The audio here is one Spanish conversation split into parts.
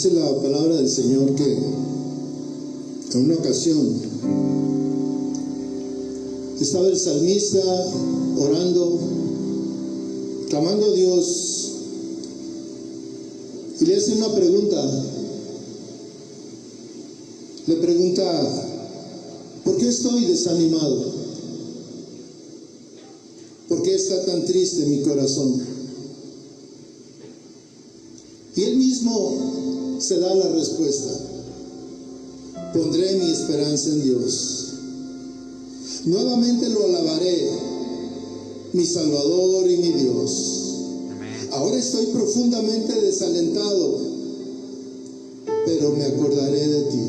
Dice la palabra del Señor que en una ocasión estaba el salmista orando, clamando a Dios, y le hace una pregunta. Le pregunta: ¿por qué estoy desanimado? ¿Por qué está tan triste mi corazón? Y él mismo se da la respuesta: pondré mi esperanza en Dios. Nuevamente lo alabaré, mi Salvador y mi Dios. Ahora estoy profundamente desalentado, pero me acordaré de ti.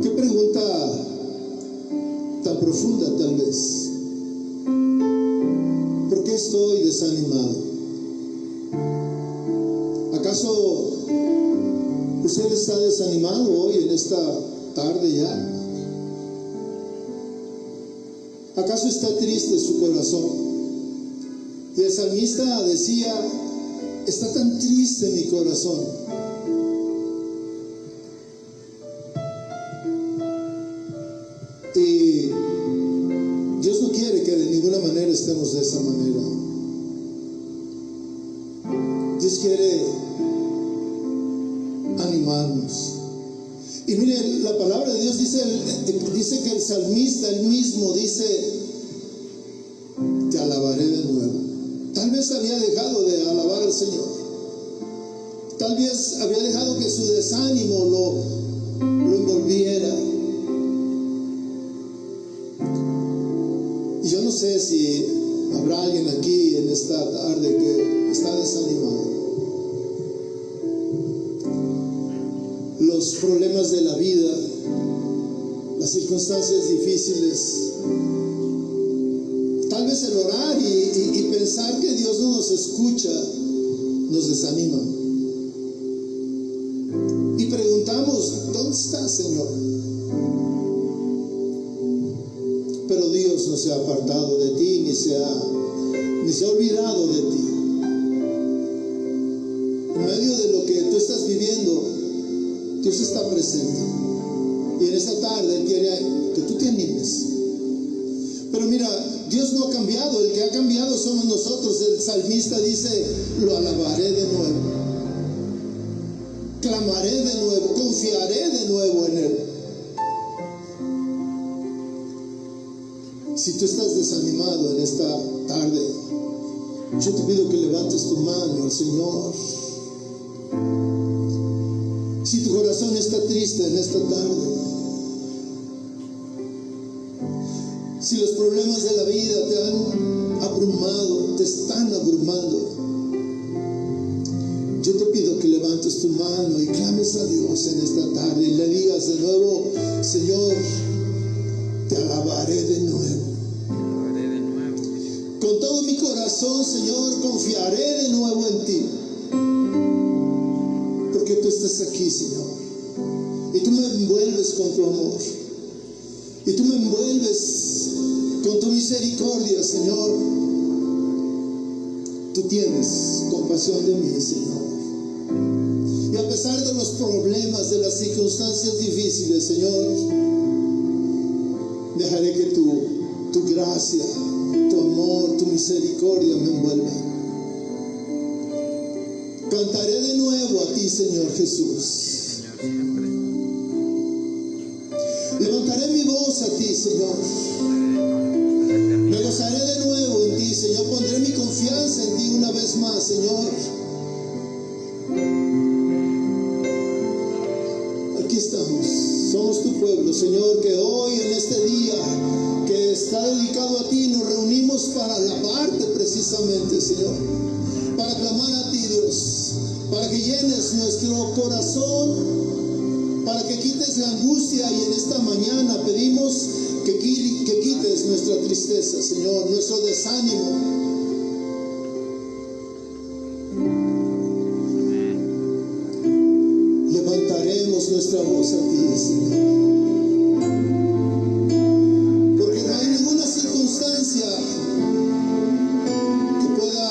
Qué pregunta tan profunda, tal vez. ¿Por qué estoy desanimado? ¿Acaso usted está desanimado hoy en esta tarde ya? ¿Acaso está triste su corazón? Y el salmista decía: está tan triste mi corazón. Y Dios no quiere que de ninguna manera estemos de esa manera. Dios quiere animarnos. Y mire, la palabra de Dios dice que el salmista, él mismo dice: te alabaré de nuevo. Tal vez había dejado de alabar al Señor. Tal vez había dejado que su desánimo lo envolviera. Y yo no sé si habrá alguien aquí en esta tarde que está desanimado. Los problemas de la vida, las circunstancias difíciles, tal vez el orar y pensar que Dios no nos escucha nos desanima. Y preguntamos: ¿dónde está, Señor? Pero Dios no se ha apartado de ti, ni se ha olvidado de ti. En medio de lo que tú estás viviendo, Dios está presente. Y en esta tarde Él quiere que tú te animes. Pero mira, Dios no ha cambiado. El que ha cambiado somos nosotros. El salmista dice: lo alabaré de nuevo, clamaré de nuevo, confiaré de nuevo en Él. Si tú estás desanimado en esta tarde, yo te pido que levantes tu mano al Señor. Si tu corazón está triste en esta tarde, si los problemas de la vida te han abrumado, te están abrumando, yo te pido que levantes tu mano y clames a Dios en esta tarde y le digas de nuevo: Señor, te alabaré de nuevo. Con todo mi corazón, Señor, confiaré de nuevo en ti. Porque tú estás aquí, Señor. Y tú me envuelves con tu amor. Y tú me envuelves con tu misericordia, Señor. Tú tienes compasión de mí, Señor. Y a pesar de los problemas, de las circunstancias difíciles, Señor, dejaré que tu gracia, tu amor, tu misericordia me envuelva. Cantaré de nuevo a ti, Señor Jesús. Levantaré mi voz a ti, Señor. Me gozaré de nuevo en ti, Señor. Pondré mi confianza en ti una vez más, Señor. Aquí estamos. Somos tu pueblo, Señor, que hoy en este día que está dedicado a ti nos reunimos para alabarte precisamente, Señor. Para clamar a ti, Dios. Para que llenes nuestro corazón, para que quites la angustia, y en esta mañana pedimos que quites nuestra tristeza, Señor, nuestro desánimo. Levantaremos nuestra voz a ti, Señor. Porque no hay ninguna circunstancia que pueda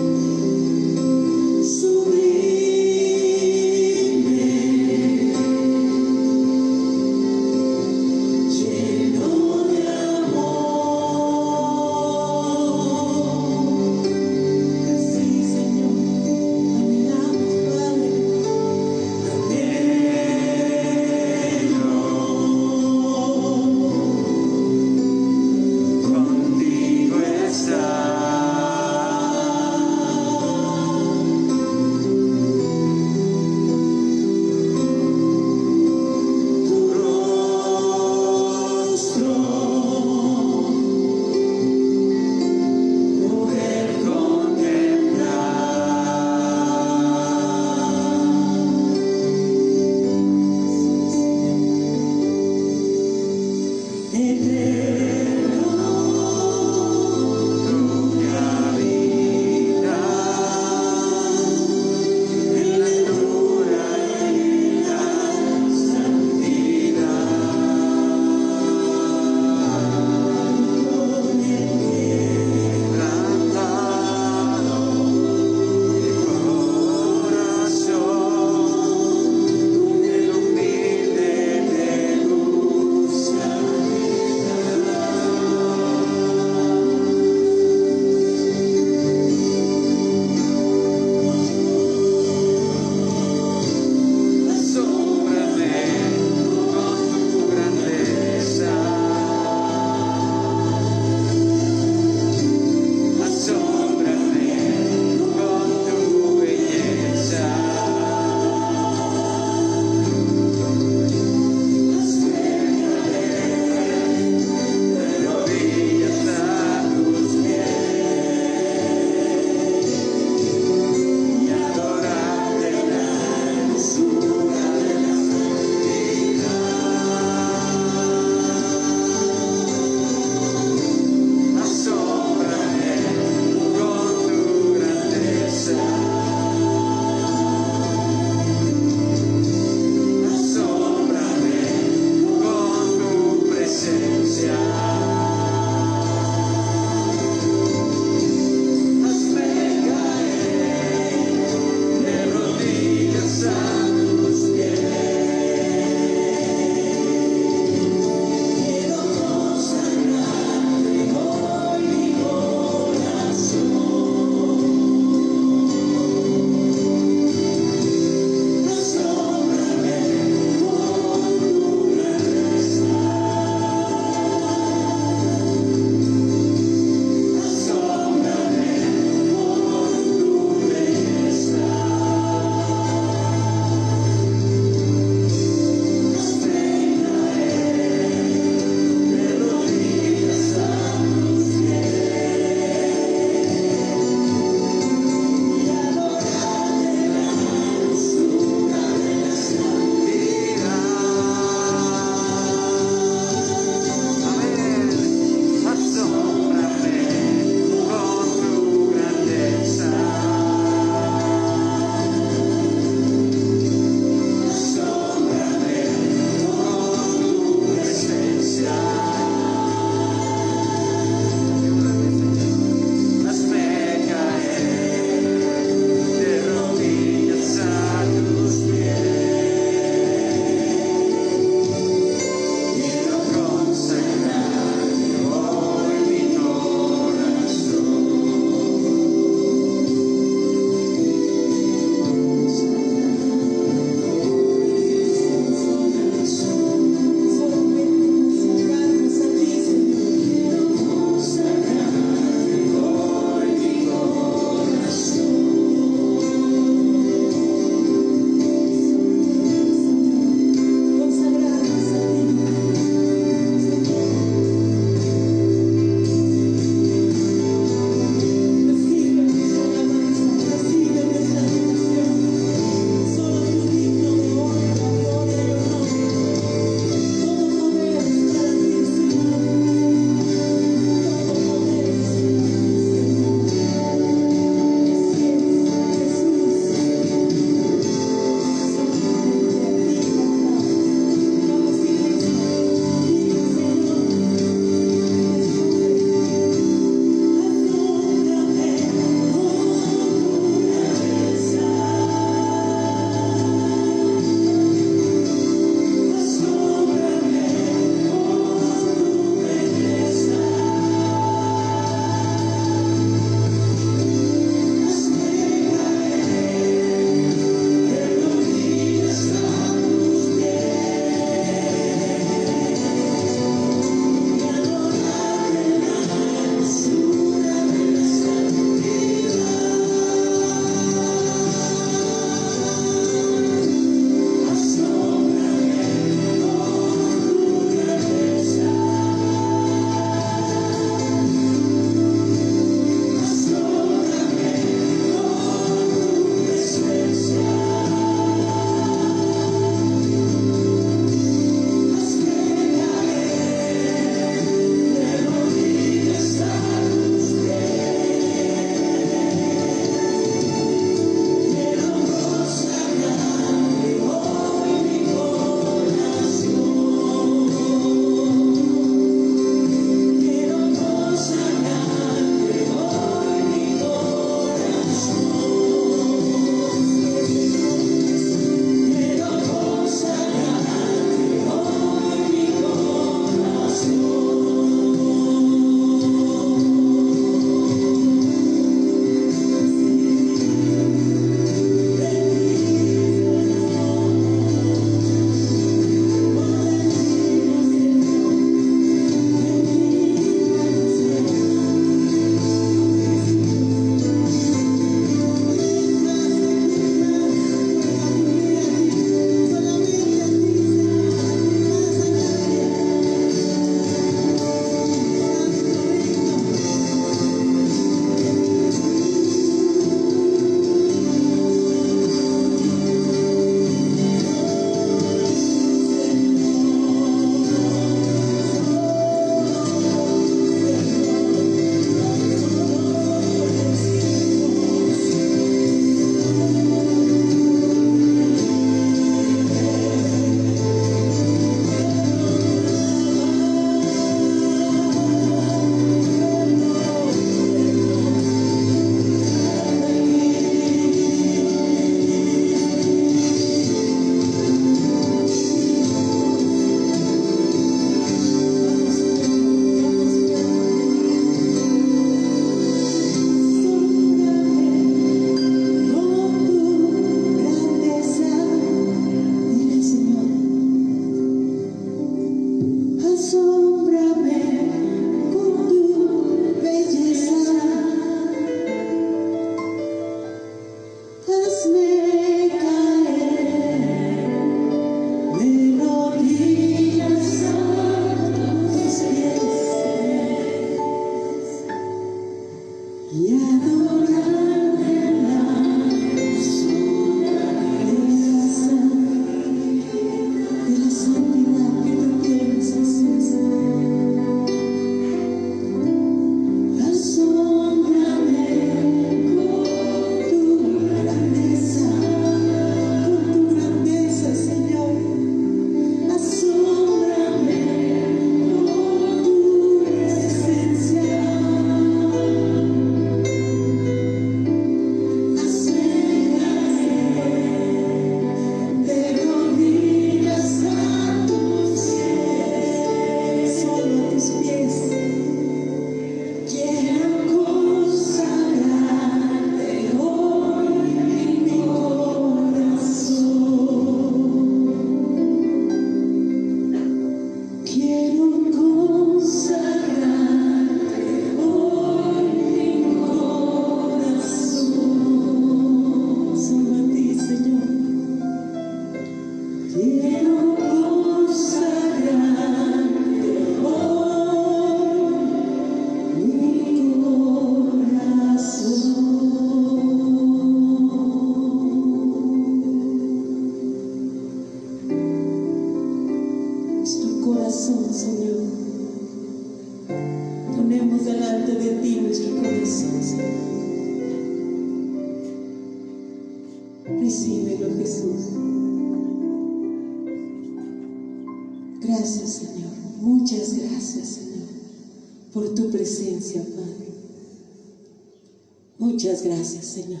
Muchas gracias, Señor.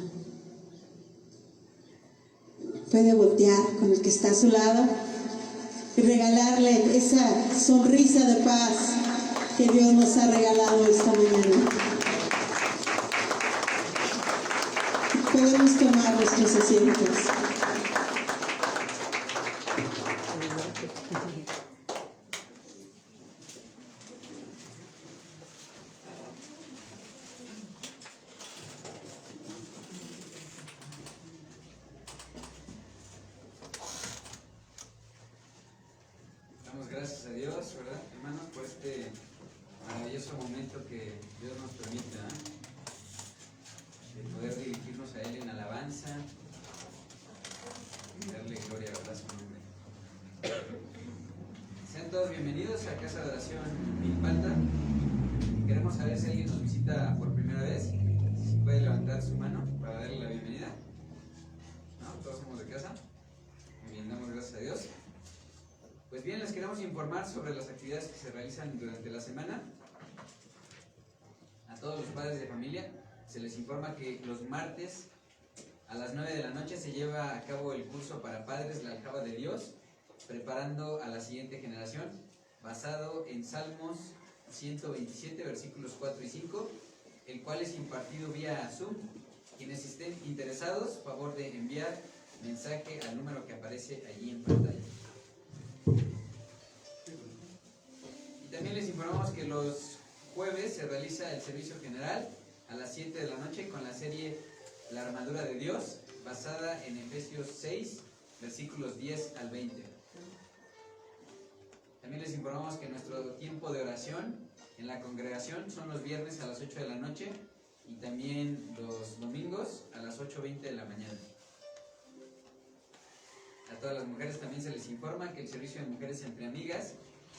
Puede voltear con el que está a su lado y regalarle esa sonrisa de paz que Dios nos ha regalado esta mañana. Podemos tomar nuestros asientos. Gracias a Dios, ¿verdad, hermanos, por este maravilloso momento que Dios nos permite, de poder dirigirnos a Él en alabanza y darle gloria, ¿verdad?, a su nombre. Sean todos bienvenidos a Casa de Oración Milpalta. Queremos saber si alguien nos visita por primera vez, si puede levantar su mano para darle la bienvenida. ¿No? Todos somos de casa. Muy bien, damos gracias a Dios. Pues bien, les queremos informar sobre las actividades que se realizan durante la semana. A todos los padres de familia se les informa que los martes a las 9 de la noche se lleva a cabo el curso para padres, la aljaba de Dios, preparando a la siguiente generación, basado en Salmos 127, versículos 4 y 5, el cual es impartido vía Zoom. Quienes estén interesados, favor de enviar mensaje al número que aparece allí en pantalla. Y también les informamos que los jueves se realiza el servicio general a las 7 de la noche con la serie La Armadura de Dios, basada en Efesios 6, versículos 10 al 20. También les informamos que nuestro tiempo de oración en la congregación son los viernes a las 8 de la noche y también los domingos a las 8:20 de la mañana. A todas las mujeres también se les informa que el servicio de Mujeres entre Amigas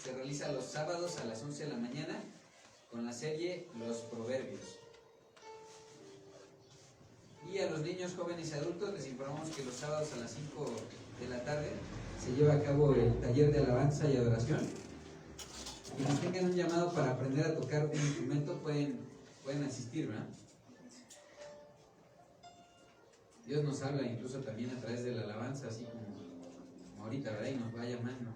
se realiza los sábados a las 11 de la mañana con la serie Los Proverbios. Y a los niños, jóvenes y adultos les informamos que los sábados a las 5 de la tarde se lleva a cabo el taller de alabanza y adoración. Quienes tengan un llamado para aprender a tocar un instrumento pueden asistir, ¿verdad? Dios nos habla incluso también a través de la alabanza, así como ahorita, ¿verdad? Y nos va llamando.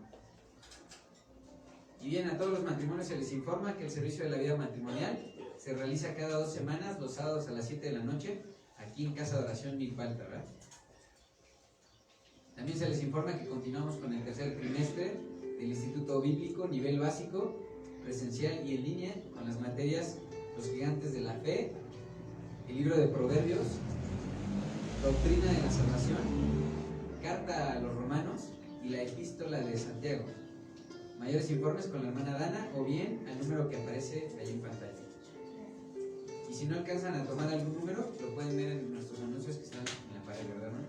Y bien, a todos los matrimonios se les informa que el servicio de la vida matrimonial se realiza cada 2 semanas, los sábados a las 7 de la noche, aquí en Casa de Oración Milpalta, ¿verdad? También se les informa que continuamos con el tercer trimestre del Instituto Bíblico, nivel básico, presencial y en línea, con las materias Los Gigantes de la Fe, el libro de Proverbios, Doctrina de la Salvación, Carta a los Romanos y la Epístola de Santiago. Mayores informes con la hermana Dana o bien al número que aparece ahí en pantalla. Y si no alcanzan a tomar algún número, lo pueden ver en nuestros anuncios que están en la pared, ¿verdad, hermano?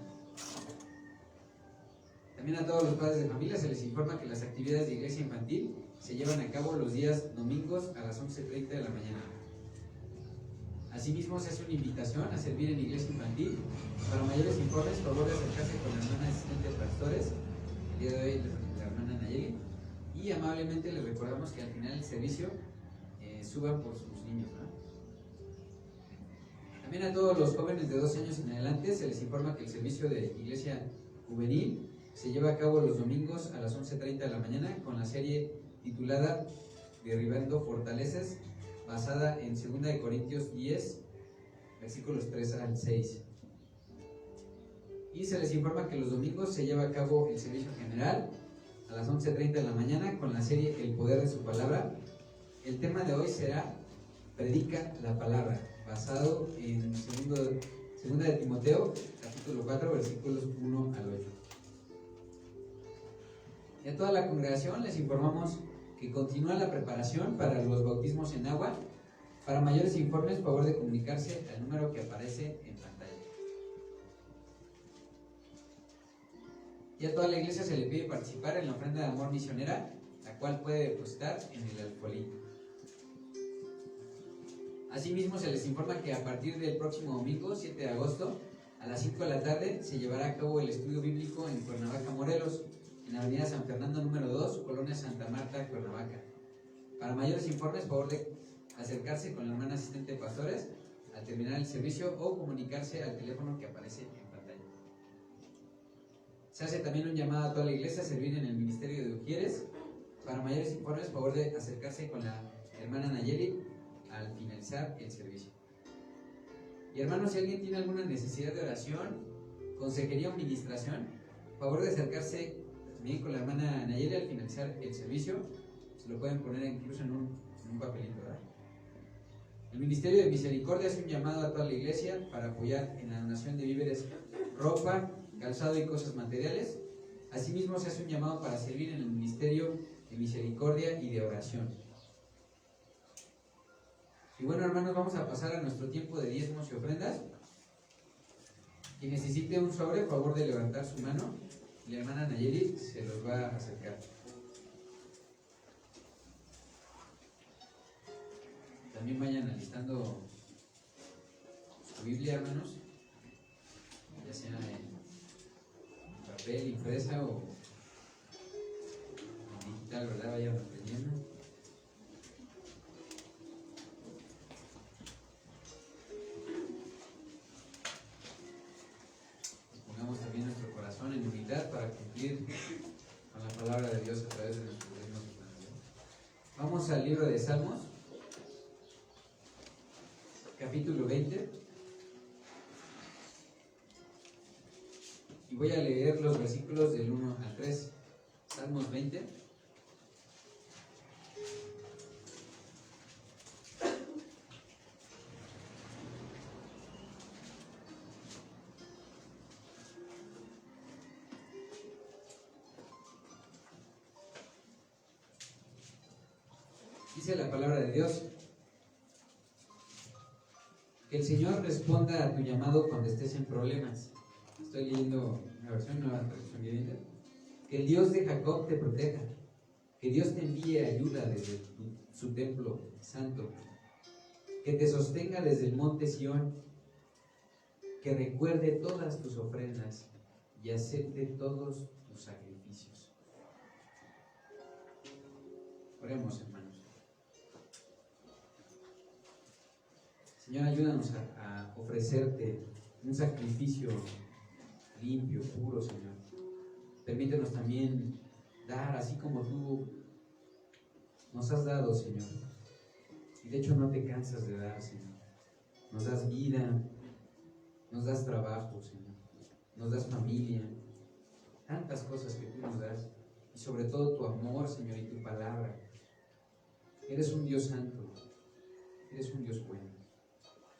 También a todos los padres de familia se les informa que las actividades de iglesia infantil se llevan a cabo los días domingos a las 11:30 de la mañana. Asimismo, se hace una invitación a servir en iglesia infantil. Para mayores informes, favor de acercarse con la hermana asistente de pastores, el día de hoy la hermana Nayeli, y amablemente les recordamos que al final del servicio suban por sus niños, ¿no? También a todos los jóvenes de 12 años en adelante se les informa que el servicio de iglesia juvenil se lleva a cabo los domingos a las 11:30 de la mañana con la serie titulada Derribando Fortalezas, basada en 2 de Corintios 10, versículos 3 al 6. Y se les informa que los domingos se lleva a cabo el servicio general a las 11:30 de la mañana con la serie El Poder de su Palabra. El tema de hoy será Predica la Palabra, basado en 2 de Timoteo, capítulo 4, versículos 1 al 8. Y a toda la congregación les informamos que continúa la preparación para los bautismos en agua. Para mayores informes, favor de comunicarse al número que aparece en pantalla. Y a toda la iglesia se le pide participar en la ofrenda de amor misionera, la cual puede depositar en el alfolí. Asimismo, se les informa que a partir del próximo domingo, 7 de agosto, a las 5 de la tarde, se llevará a cabo el estudio bíblico en Cuernavaca, Morelos, en la avenida San Fernando número 2, Colonia Santa Marta, Cuernavaca. Para mayores informes, favor de acercarse con la hermana asistente de pastores al terminar el servicio o comunicarse al teléfono que aparece en pantalla. Se hace también un llamado a toda la iglesia a servir en el ministerio de Ujieres. Para mayores informes, favor de acercarse con la hermana Nayeli al finalizar el servicio. Y hermanos, si alguien tiene alguna necesidad de oración, consejería o ministración, favor de acercarse también con la hermana Nayeli al finalizar el servicio. Se lo pueden poner incluso en un papelito, ¿verdad? El Ministerio de Misericordia hace un llamado a toda la iglesia para apoyar en la donación de víveres, ropa, calzado y cosas materiales. Asimismo, se hace un llamado para servir en el Ministerio de Misericordia y de oración. Y bueno, hermanos, vamos a pasar a nuestro tiempo de diezmos y ofrendas. Quien necesite un sobre, favor de levantar su mano. La hermana Nayeli se los va a acercar. También vayan alistando su Biblia, hermanos, ya sea en papel, impresa o en digital, ¿verdad? Vayan aprendiendo. Pongamos también nuestro corazón en unidad para cumplir con la palabra de Dios a través de nuestros diezmos y ofrendas. Vamos al libro de Salmos, capítulo 20, y voy a leer los versículos del 1 al 3. Salmos 20. Dice la palabra de Dios: que el Señor responda a tu llamado cuando estés en problemas. Estoy leyendo una versión, nueva traducción viviente. Que el Dios de Jacob te proteja. Que Dios te envíe ayuda desde su templo santo. Que te sostenga desde el monte Sión. Que recuerde todas tus ofrendas y acepte todos tus sacrificios. Oremos, hermanos. Señor, ayúdanos a ofrecerte un sacrificio limpio, puro, Señor. Permítenos también dar así como tú nos has dado, Señor. Y de hecho no te cansas de dar, Señor. Nos das vida, nos das trabajo, Señor. Nos das familia, tantas cosas que tú nos das. Y sobre todo tu amor, Señor, y tu palabra. Eres un Dios santo, eres un Dios bueno,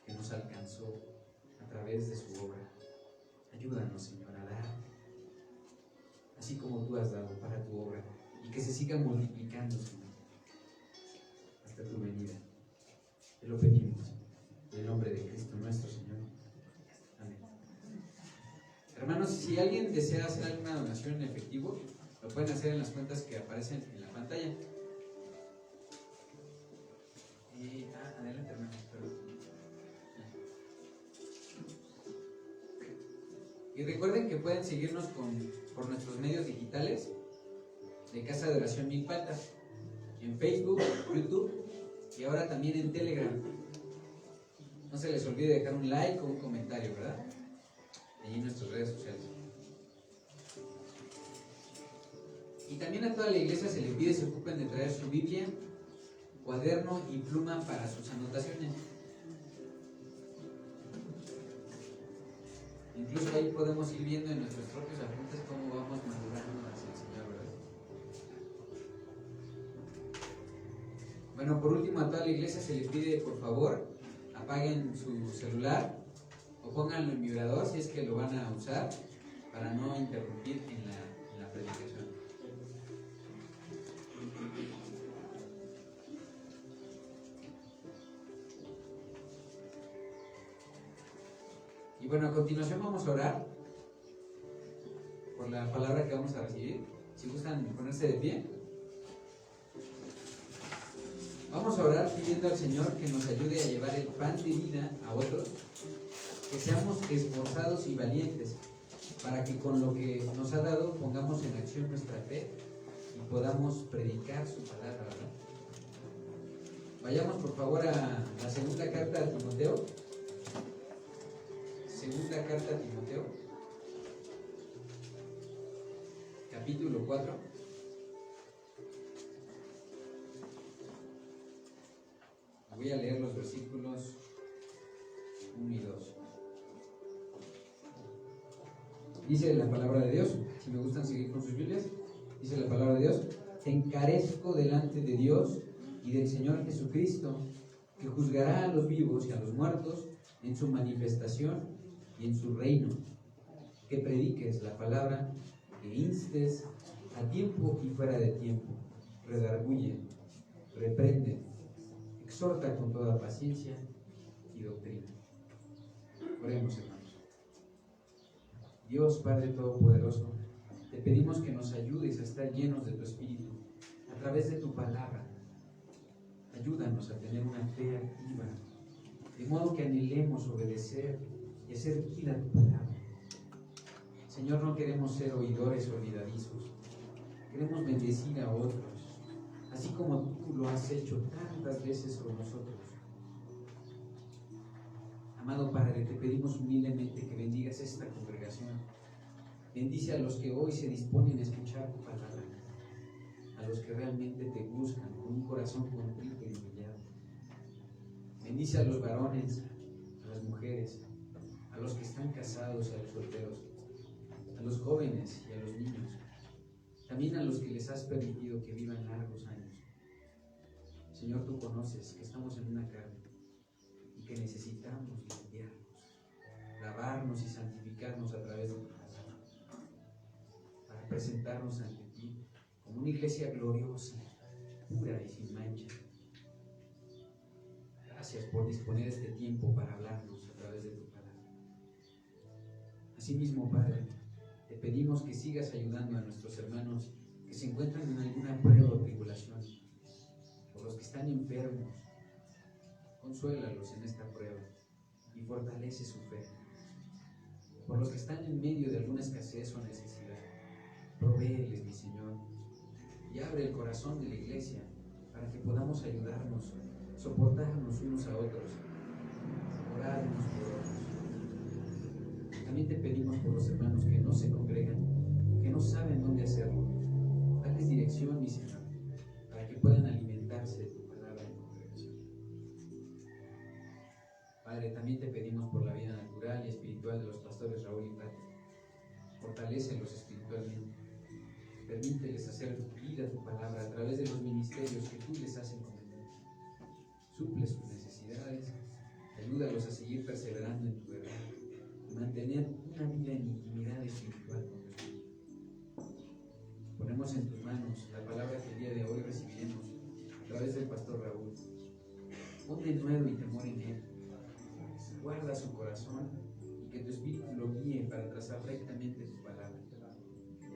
que nos alcanzó a través de su obra. Ayúdanos, Señor, a dar, así como tú has dado para tu obra, y que se siga multiplicando, Señor, hasta tu venida. Te lo pedimos, en si alguien desea hacer alguna donación en efectivo, lo pueden hacer en las cuentas que aparecen en la pantalla. Adelante, hermano. Y recuerden que pueden seguirnos por nuestros medios digitales de Casa de Oración Milpalta, en Facebook, YouTube y ahora también en Telegram. No se les olvide dejar un like o un comentario, ¿verdad? Allí en nuestras redes sociales. Y también a toda la iglesia se le pide se ocupen de traer su Biblia, cuaderno y pluma para sus anotaciones. Incluso ahí podemos ir viendo en nuestros propios apuntes cómo vamos madurando hacia el Señor, ¿verdad? Bueno, por último, a toda la iglesia se le pide, por favor, apaguen su celular o pónganlo en vibrador si es que lo van a usar para no interrumpir en la predicación. Y bueno, a continuación vamos a orar por la palabra que vamos a recibir. Si gustan ponerse de pie. Vamos a orar pidiendo al Señor que nos ayude a llevar el pan de vida a otros, que seamos esforzados y valientes, para que con lo que nos ha dado pongamos en acción nuestra fe y podamos predicar su palabra, ¿verdad? Vayamos por favor a la segunda carta a Timoteo. Segunda carta a Timoteo, capítulo 4. Voy a leer los versículos 1 y 2. Dice la palabra de Dios, si me gustan seguir con sus Biblias, dice la palabra de Dios: te encarezco delante de Dios y del Señor Jesucristo, que juzgará a los vivos y a los muertos en su manifestación y en su reino, que prediques la palabra, que instes a tiempo y fuera de tiempo, redarguye, reprende, exhorta con toda paciencia y doctrina. Oremos, hermanos. Dios Padre Todopoderoso, te pedimos que nos ayudes a estar llenos de tu Espíritu a través de tu palabra. Ayúdanos a tener una fe activa, de modo que anhelemos obedecer y hacer vida tu palabra. Señor, no queremos ser oidores olvidadizos, queremos bendecir a otros, así como tú lo has hecho tantas veces con nosotros. Amado Padre, te pedimos humildemente que bendigas esta congregación. Bendice a los que hoy se disponen a escuchar tu palabra, a los que realmente te buscan con un corazón contrito y humillado. Bendice a los varones, a las mujeres, a los que están casados y a los solteros, a los jóvenes y a los niños, también a los que les has permitido que vivan largos años. Señor, tú conoces que estamos en una carne y que necesitamos limpiarnos, lavarnos y santificarnos a través de tu palabra, para presentarnos ante ti como una iglesia gloriosa, pura y sin mancha. Gracias por disponer este tiempo para hablarnos a través de tu palabra. Asimismo, Padre, te pedimos que sigas ayudando a nuestros hermanos que se encuentran en alguna prueba o tribulación, por los que están enfermos. Consuélalos en esta prueba y fortalece su fe. Por los que están en medio de alguna escasez o necesidad, provéeles, mi Señor, y abre el corazón de la iglesia para que podamos ayudarnos, soportarnos unos a otros, orar unos por otros. También te pedimos por los hermanos que no se congregan, que no saben dónde hacerlo. Dales dirección, mi Señor, para que puedan alimentarse de tu palabra en congregación. Padre, también te pedimos por la vida natural y espiritual de los pastores Raúl y Pati. Fortalécelos espiritualmente. Permíteles hacer vida tu palabra a través de los ministerios que tú les has encomendado. Suple sus necesidades, ayúdalos a seguir perseverando en tu verdad y mantener una vida en intimidad espiritual con Dios. Ponemos en tus manos la palabra que el día de hoy recibiremos a través del pastor Raúl. Pon de nuevo y temor en él. Guarda su corazón y y que tu Espíritu lo guíe para trazar rectamente tu palabra.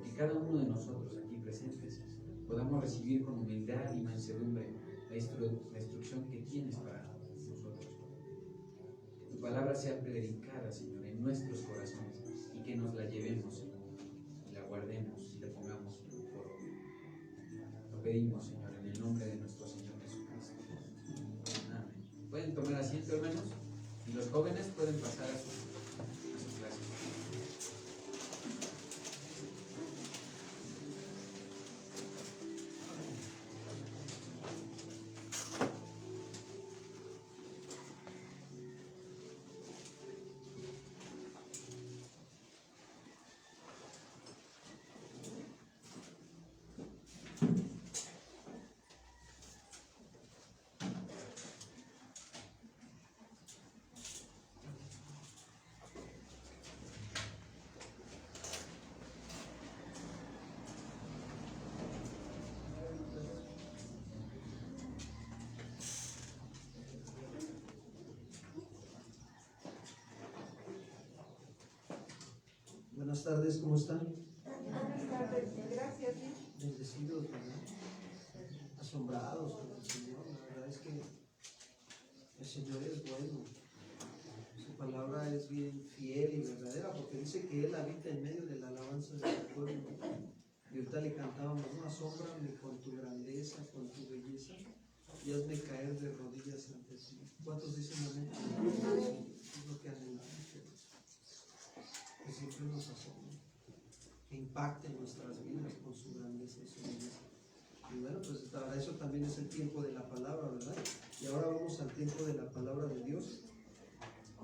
Que cada uno de nosotros aquí presentes podamos recibir con humildad y mansedumbre la instrucción que tienes para nosotros. Que tu palabra sea predicada, Señor, en nuestros corazones y que nos la llevemos, Señor, y la guardemos y la pongamos por obra. Lo pedimos, Señor, en el nombre de nuestro Señor Jesucristo. Amén. Pueden tomar asiento, hermanos, y los jóvenes pueden pasar a sus clases. Buenas tardes, ¿cómo están? Buenas tardes, gracias. Bendecidos, ¿verdad? Asombrados por el Señor. La verdad es que el Señor es bueno. Su palabra es bien fiel y verdadera, porque dice que Él habita en medio de la alabanza de su pueblo. Y ahorita le cantábamos, ¿no? Asómbrame con tu grandeza, con tu belleza, y hazme caer de rodillas ante ti. ¿Cuántos dicen amén? Es lo que anhelamos. Que siempre nos asombra, que impacte nuestras vidas con su grandeza y su belleza. Y bueno, pues para eso también es el tiempo de la palabra, ¿verdad? Y ahora vamos al tiempo de la palabra de Dios.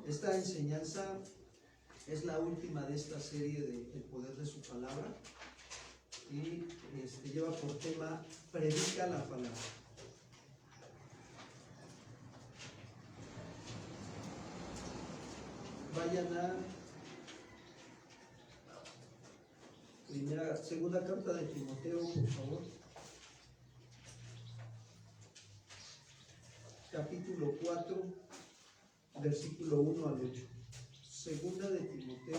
Esta enseñanza es la última de esta serie de El poder de su palabra y lleva por tema Predica la palabra. Vayan a segunda carta de Timoteo, por favor. Capítulo 4, versículo 1 al 8. Segunda de Timoteo,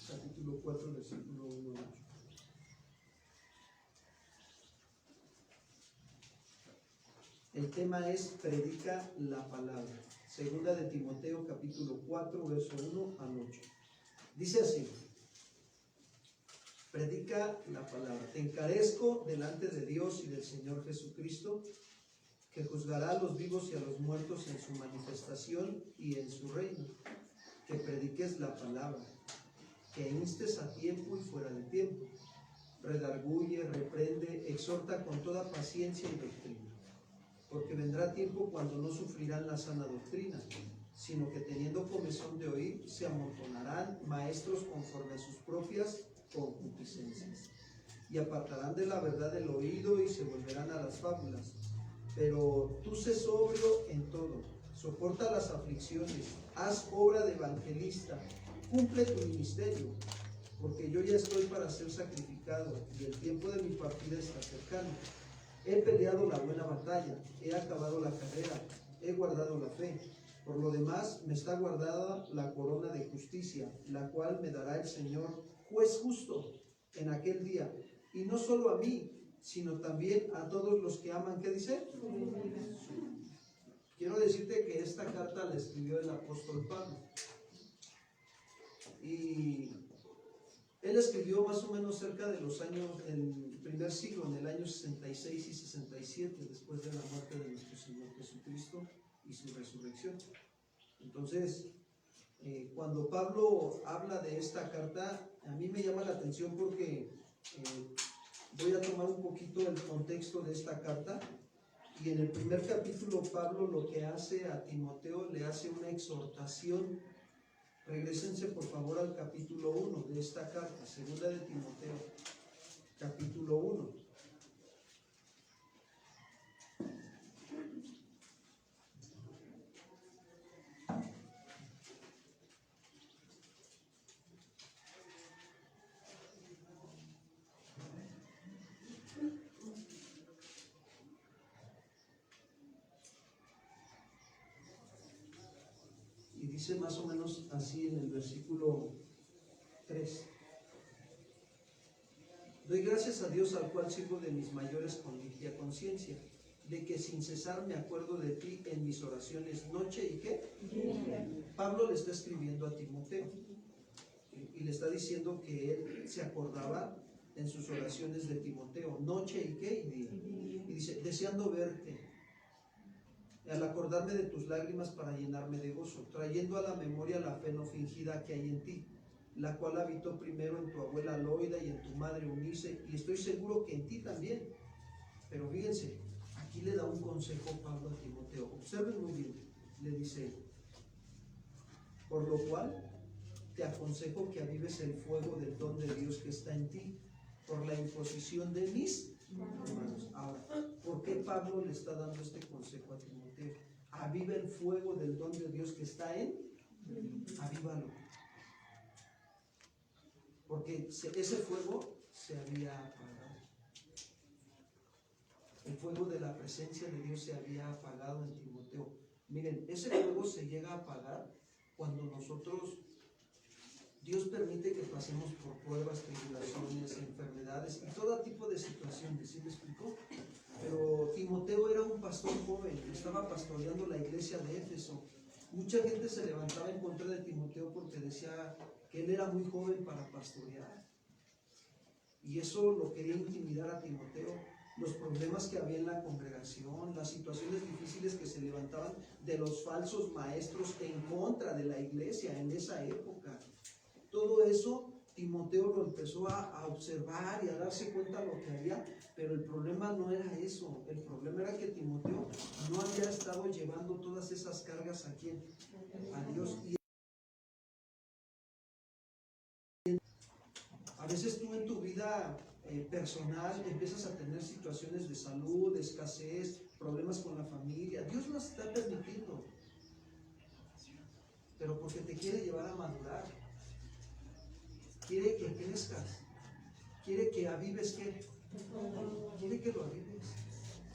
capítulo 4, versículo 1 al 8. El tema es Predica la palabra. Segunda de Timoteo, capítulo 4, verso 1 al 8. Dice así: Predica la palabra. Te encarezco delante de Dios y del Señor Jesucristo, que juzgará a los vivos y a los muertos en su manifestación y en su reino. Que prediques la palabra, que instes a tiempo y fuera de tiempo. Redarguye, reprende, exhorta con toda paciencia y doctrina. Porque vendrá tiempo cuando no sufrirán la sana doctrina, sino que teniendo comezón de oír, se amontonarán maestros conforme a sus propias concupiscencias, y apartarán de la verdad el oído y se volverán a las fábulas. Pero tú sé sobrio en todo, soporta las aflicciones, haz obra de evangelista, cumple tu ministerio, porque yo ya estoy para ser sacrificado y el tiempo de mi partida está cercano. He peleado la buena batalla, he acabado la carrera, he guardado la fe. Por lo demás, me está guardada la corona de justicia, la cual me dará el Señor, juez justo, en aquel día. Y no solo a mí, sino también a todos los que aman. ¿Qué dice? Quiero decirte que esta carta la escribió el apóstol Pablo. Y él escribió más o menos cerca de los años, en el primer siglo, en el año 66 y 67, después de la muerte de nuestro Señor Jesucristo y su resurrección. Entonces, cuando Pablo habla de esta carta, a mí me llama la atención porque voy a tomar un poquito el contexto de esta carta. Y en el primer capítulo, Pablo lo que hace a Timoteo, le hace una exhortación. Regrésense por favor al capítulo 1 de esta carta, segunda de Timoteo, capítulo 1. Dice más o menos así en el versículo 3. Doy gracias a Dios al cual sirvo de mis mayores con limpia conciencia, de que sin cesar me acuerdo de ti en mis oraciones noche y ¿qué? Pablo le está escribiendo a Timoteo y le está diciendo que él se acordaba en sus oraciones de Timoteo, noche y ¿qué? Y día. Y dice, deseando verte, al acordarme de tus lágrimas para llenarme de gozo, trayendo a la memoria la fe no fingida que hay en ti, la cual habitó primero en tu abuela Loida y en tu madre Eunice, y estoy seguro que en ti también. Pero fíjense, aquí le da un consejo Pablo a Timoteo. Observen muy bien, le dice, por lo cual te aconsejo que avives el fuego del don de Dios que está en ti, por la imposición de mis manos. Ahora, ¿por qué Pablo le está dando este consejo a Timoteo? Aviva el fuego del don de Dios que está en, avívalo. Porque ese fuego se había apagado. El fuego de la presencia de Dios se había apagado en Timoteo. Miren, ese fuego se llega a apagar cuando nosotros, Dios permite que pasemos por pruebas, tribulaciones, enfermedades y todo tipo de situaciones, ¿sí me explicó? Pero Timoteo era un pastor joven, estaba pastoreando la iglesia de Éfeso. Mucha gente se levantaba en contra de Timoteo porque decía que él era muy joven para pastorear. Y eso lo quería intimidar a Timoteo. Los problemas que había en la congregación, las situaciones difíciles que se levantaban de los falsos maestros en contra de la iglesia en esa época. Todo eso Timoteo lo empezó a observar y a darse cuenta de lo que había, pero el problema no era eso. El problema era que Timoteo no había estado llevando todas esas cargas a ¿quién? A Dios. Y a veces tú en tu vida personal empiezas a tener situaciones de salud, de escasez, problemas con la familia. Dios las está permitiendo, pero porque te quiere llevar a madurar. Quiere que crezcas, quiere que avives, ¿qué? Quiere que lo avives.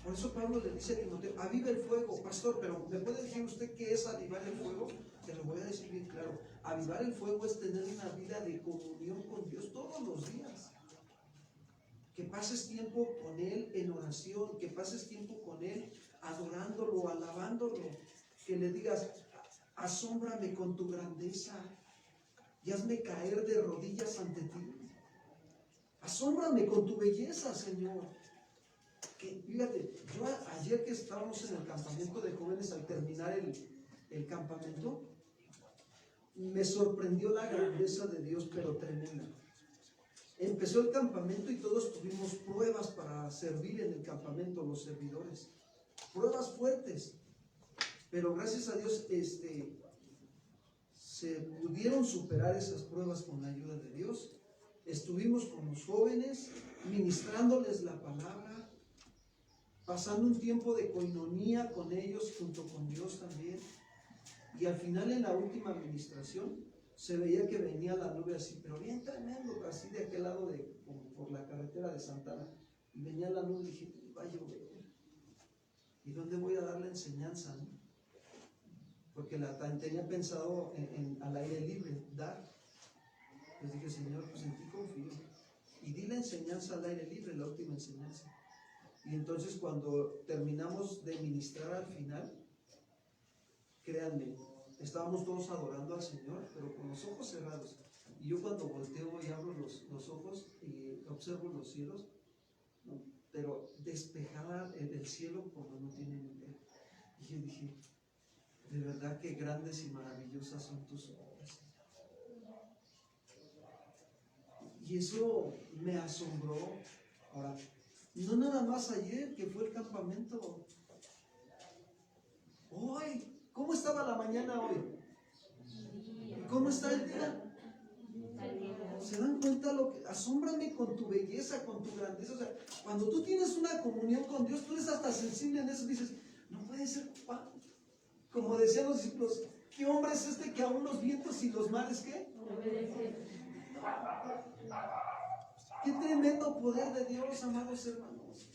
Por eso Pablo le dice a Timoteo, aviva el fuego, pastor, pero ¿me puede decir usted qué es avivar el fuego? Te lo voy a decir bien claro. Avivar el fuego es tener una vida de comunión con Dios todos los días. Que pases tiempo con Él en oración, que pases tiempo con Él adorándolo, alabándolo, que le digas, asómbrame con tu grandeza y hazme caer de rodillas ante ti. Asómbrame con tu belleza, Señor. Que, fíjate, yo ayer que estábamos en el campamento de jóvenes, al terminar el campamento, me sorprendió la grandeza de Dios, pero tremenda. Empezó el campamento y todos tuvimos pruebas para servir en el campamento, los servidores. Pruebas fuertes. Pero gracias a Dios, se pudieron superar esas pruebas con la ayuda de Dios. Estuvimos con los jóvenes, ministrándoles la palabra, pasando un tiempo de coinonía con ellos, junto con Dios también. Y al final, en la última administración, se veía que venía la nube así, pero bien tremendo, así de aquel lado, como por la carretera de Santana. Y venía la nube y dije, va a llover. ¿Y dónde voy a dar la enseñanza, no? Porque tenía pensado al aire libre dar. Les dije, Señor, pues en ti confío. Y di la enseñanza al aire libre, la última enseñanza. Y entonces cuando terminamos de ministrar al final, créanme, estábamos todos adorando al Señor, pero con los ojos cerrados. Y yo cuando volteo y abro los ojos y observo los cielos, ¿no? Pero despejada el cielo como no tienen idea. Y yo dije, de verdad que grandes y maravillosas son tus obras. Y eso me asombró. Ahora, no nada más ayer que fue el campamento. Hoy, ¿cómo estaba la mañana hoy? ¿Y cómo está el día? ¿Se dan cuenta lo que? Asómbrame con tu belleza, con tu grandeza. O sea, cuando tú tienes una comunión con Dios, tú eres hasta sensible en eso. Dices, no puede ser, como decían los discípulos, ¿qué hombre es este que aún los vientos y los mares, qué? Qué tremendo poder de Dios, amados hermanos.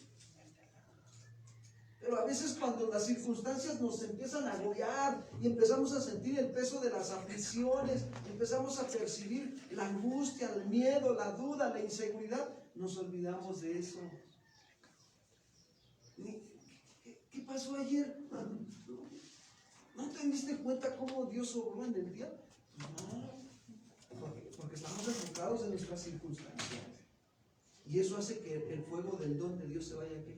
Pero a veces cuando las circunstancias nos empiezan a agobiar y empezamos a sentir el peso de las aflicciones, empezamos a percibir la angustia, el miedo, la duda, la inseguridad, nos olvidamos de eso. ¿Qué pasó ayer? ¿No te diste cuenta cómo Dios obró en el día? No, porque estamos enfocados en nuestras circunstancias. Y eso hace que el fuego del don de Dios se vaya aquí.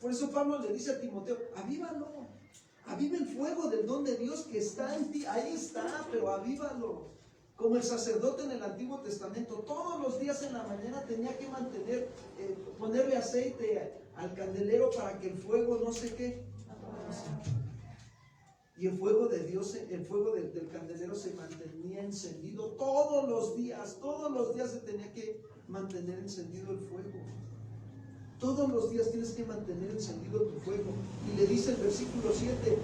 Por eso Pablo le dice a Timoteo, avívalo, aviva el fuego del don de Dios que está en ti, ahí está, pero avívalo. Como el sacerdote en el Antiguo Testamento, todos los días en la mañana tenía que mantener, ponerle aceite al candelero para que el fuego no sé qué. Y el fuego de Dios, el fuego del candelero se mantenía encendido todos los días se tenía que mantener encendido el fuego. Todos los días tienes que mantener encendido tu fuego. Y le dice el versículo 7,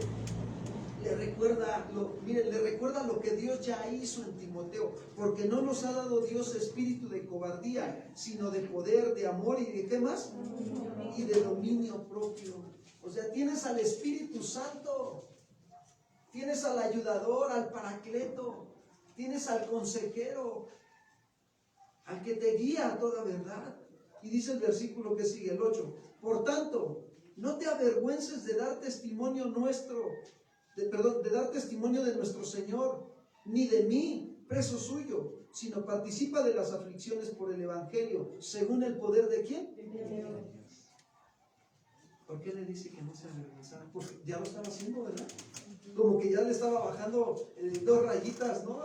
le recuerda lo que Dios ya hizo en Timoteo, porque no nos ha dado Dios espíritu de cobardía, sino de poder, de amor y de ¿qué más? Y de dominio propio. O sea, tienes al Espíritu Santo, tienes al ayudador, al paracleto, tienes al consejero, al que te guía a toda verdad. Y dice el versículo que sigue, el 8, por tanto, no te avergüences de dar testimonio de dar testimonio de nuestro Señor, ni de mí, preso suyo, sino participa de las aflicciones por el Evangelio, según el poder de ¿quién? De Dios. ¿Por qué le dice que no se avergonzara? Porque ya lo estaba haciendo, ¿verdad? Como que ya le estaba bajando 2 rayitas, ¿no?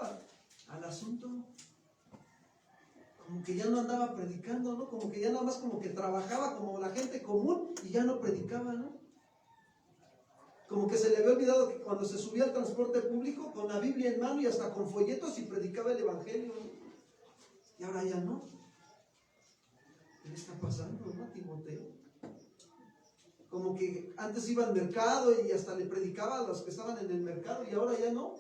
Al asunto. Como que ya no andaba predicando, ¿no? Como que ya nada más como que trabajaba como la gente común y ya no predicaba, ¿no? Como que se le había olvidado que cuando se subía al transporte público con la Biblia en mano y hasta con folletos y predicaba el Evangelio, ¿no? Y ahora ya no. ¿Qué le está pasando, no, a Timoteo? Como que antes iba al mercado y hasta le predicaba a los que estaban en el mercado y ahora ya no.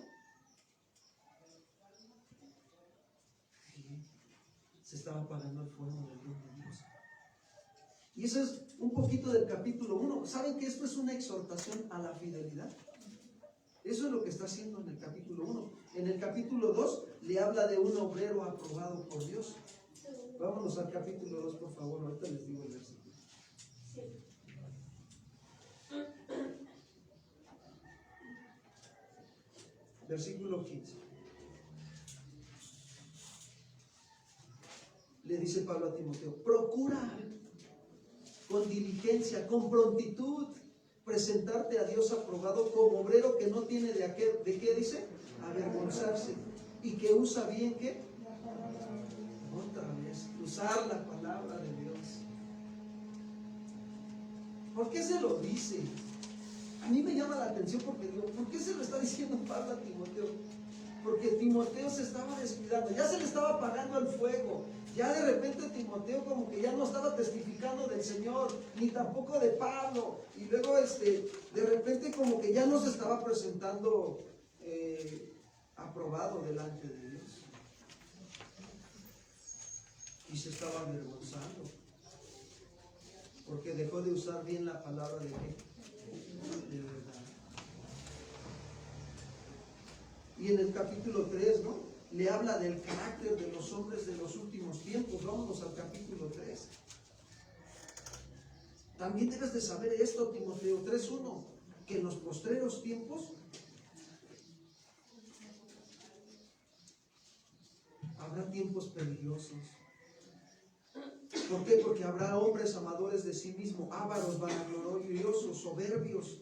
Se estaba apagando el fuego del don de Dios. Y eso es un poquito del capítulo 1. ¿Saben que esto es una exhortación a la fidelidad? Eso es lo que está haciendo en el capítulo 1. En el capítulo 2 le habla de un obrero aprobado por Dios. Vámonos al capítulo 2, por favor. Ahorita les digo el versículo. Versículo 15. Le dice Pablo a Timoteo, procura con diligencia, con prontitud, presentarte a Dios aprobado como obrero que no tiene de qué dice, avergonzarse, y que usa bien, ¿qué? Otra vez, usar la palabra de Dios. ¿Por qué se lo dice? A mí me llama la atención porque digo, ¿por qué se lo está diciendo Pablo a Timoteo? Porque Timoteo se estaba descuidando, ya se le estaba apagando el fuego. Ya de repente Timoteo como que ya no estaba testificando del Señor, ni tampoco de Pablo. Y luego de repente como que ya no se estaba presentando aprobado delante de Dios. Y se estaba avergonzando. Porque dejó de usar bien la palabra de ¿qué? De verdad. Y en el capítulo 3, ¿no? Le habla del carácter de los hombres de los últimos tiempos. Vámonos al capítulo 3. También debes de saber esto, Timoteo 3:1, que en los postreros tiempos habrá tiempos peligrosos. ¿Por qué? Porque habrá hombres amadores de sí mismos, ávaros, vanagloriosos, soberbios,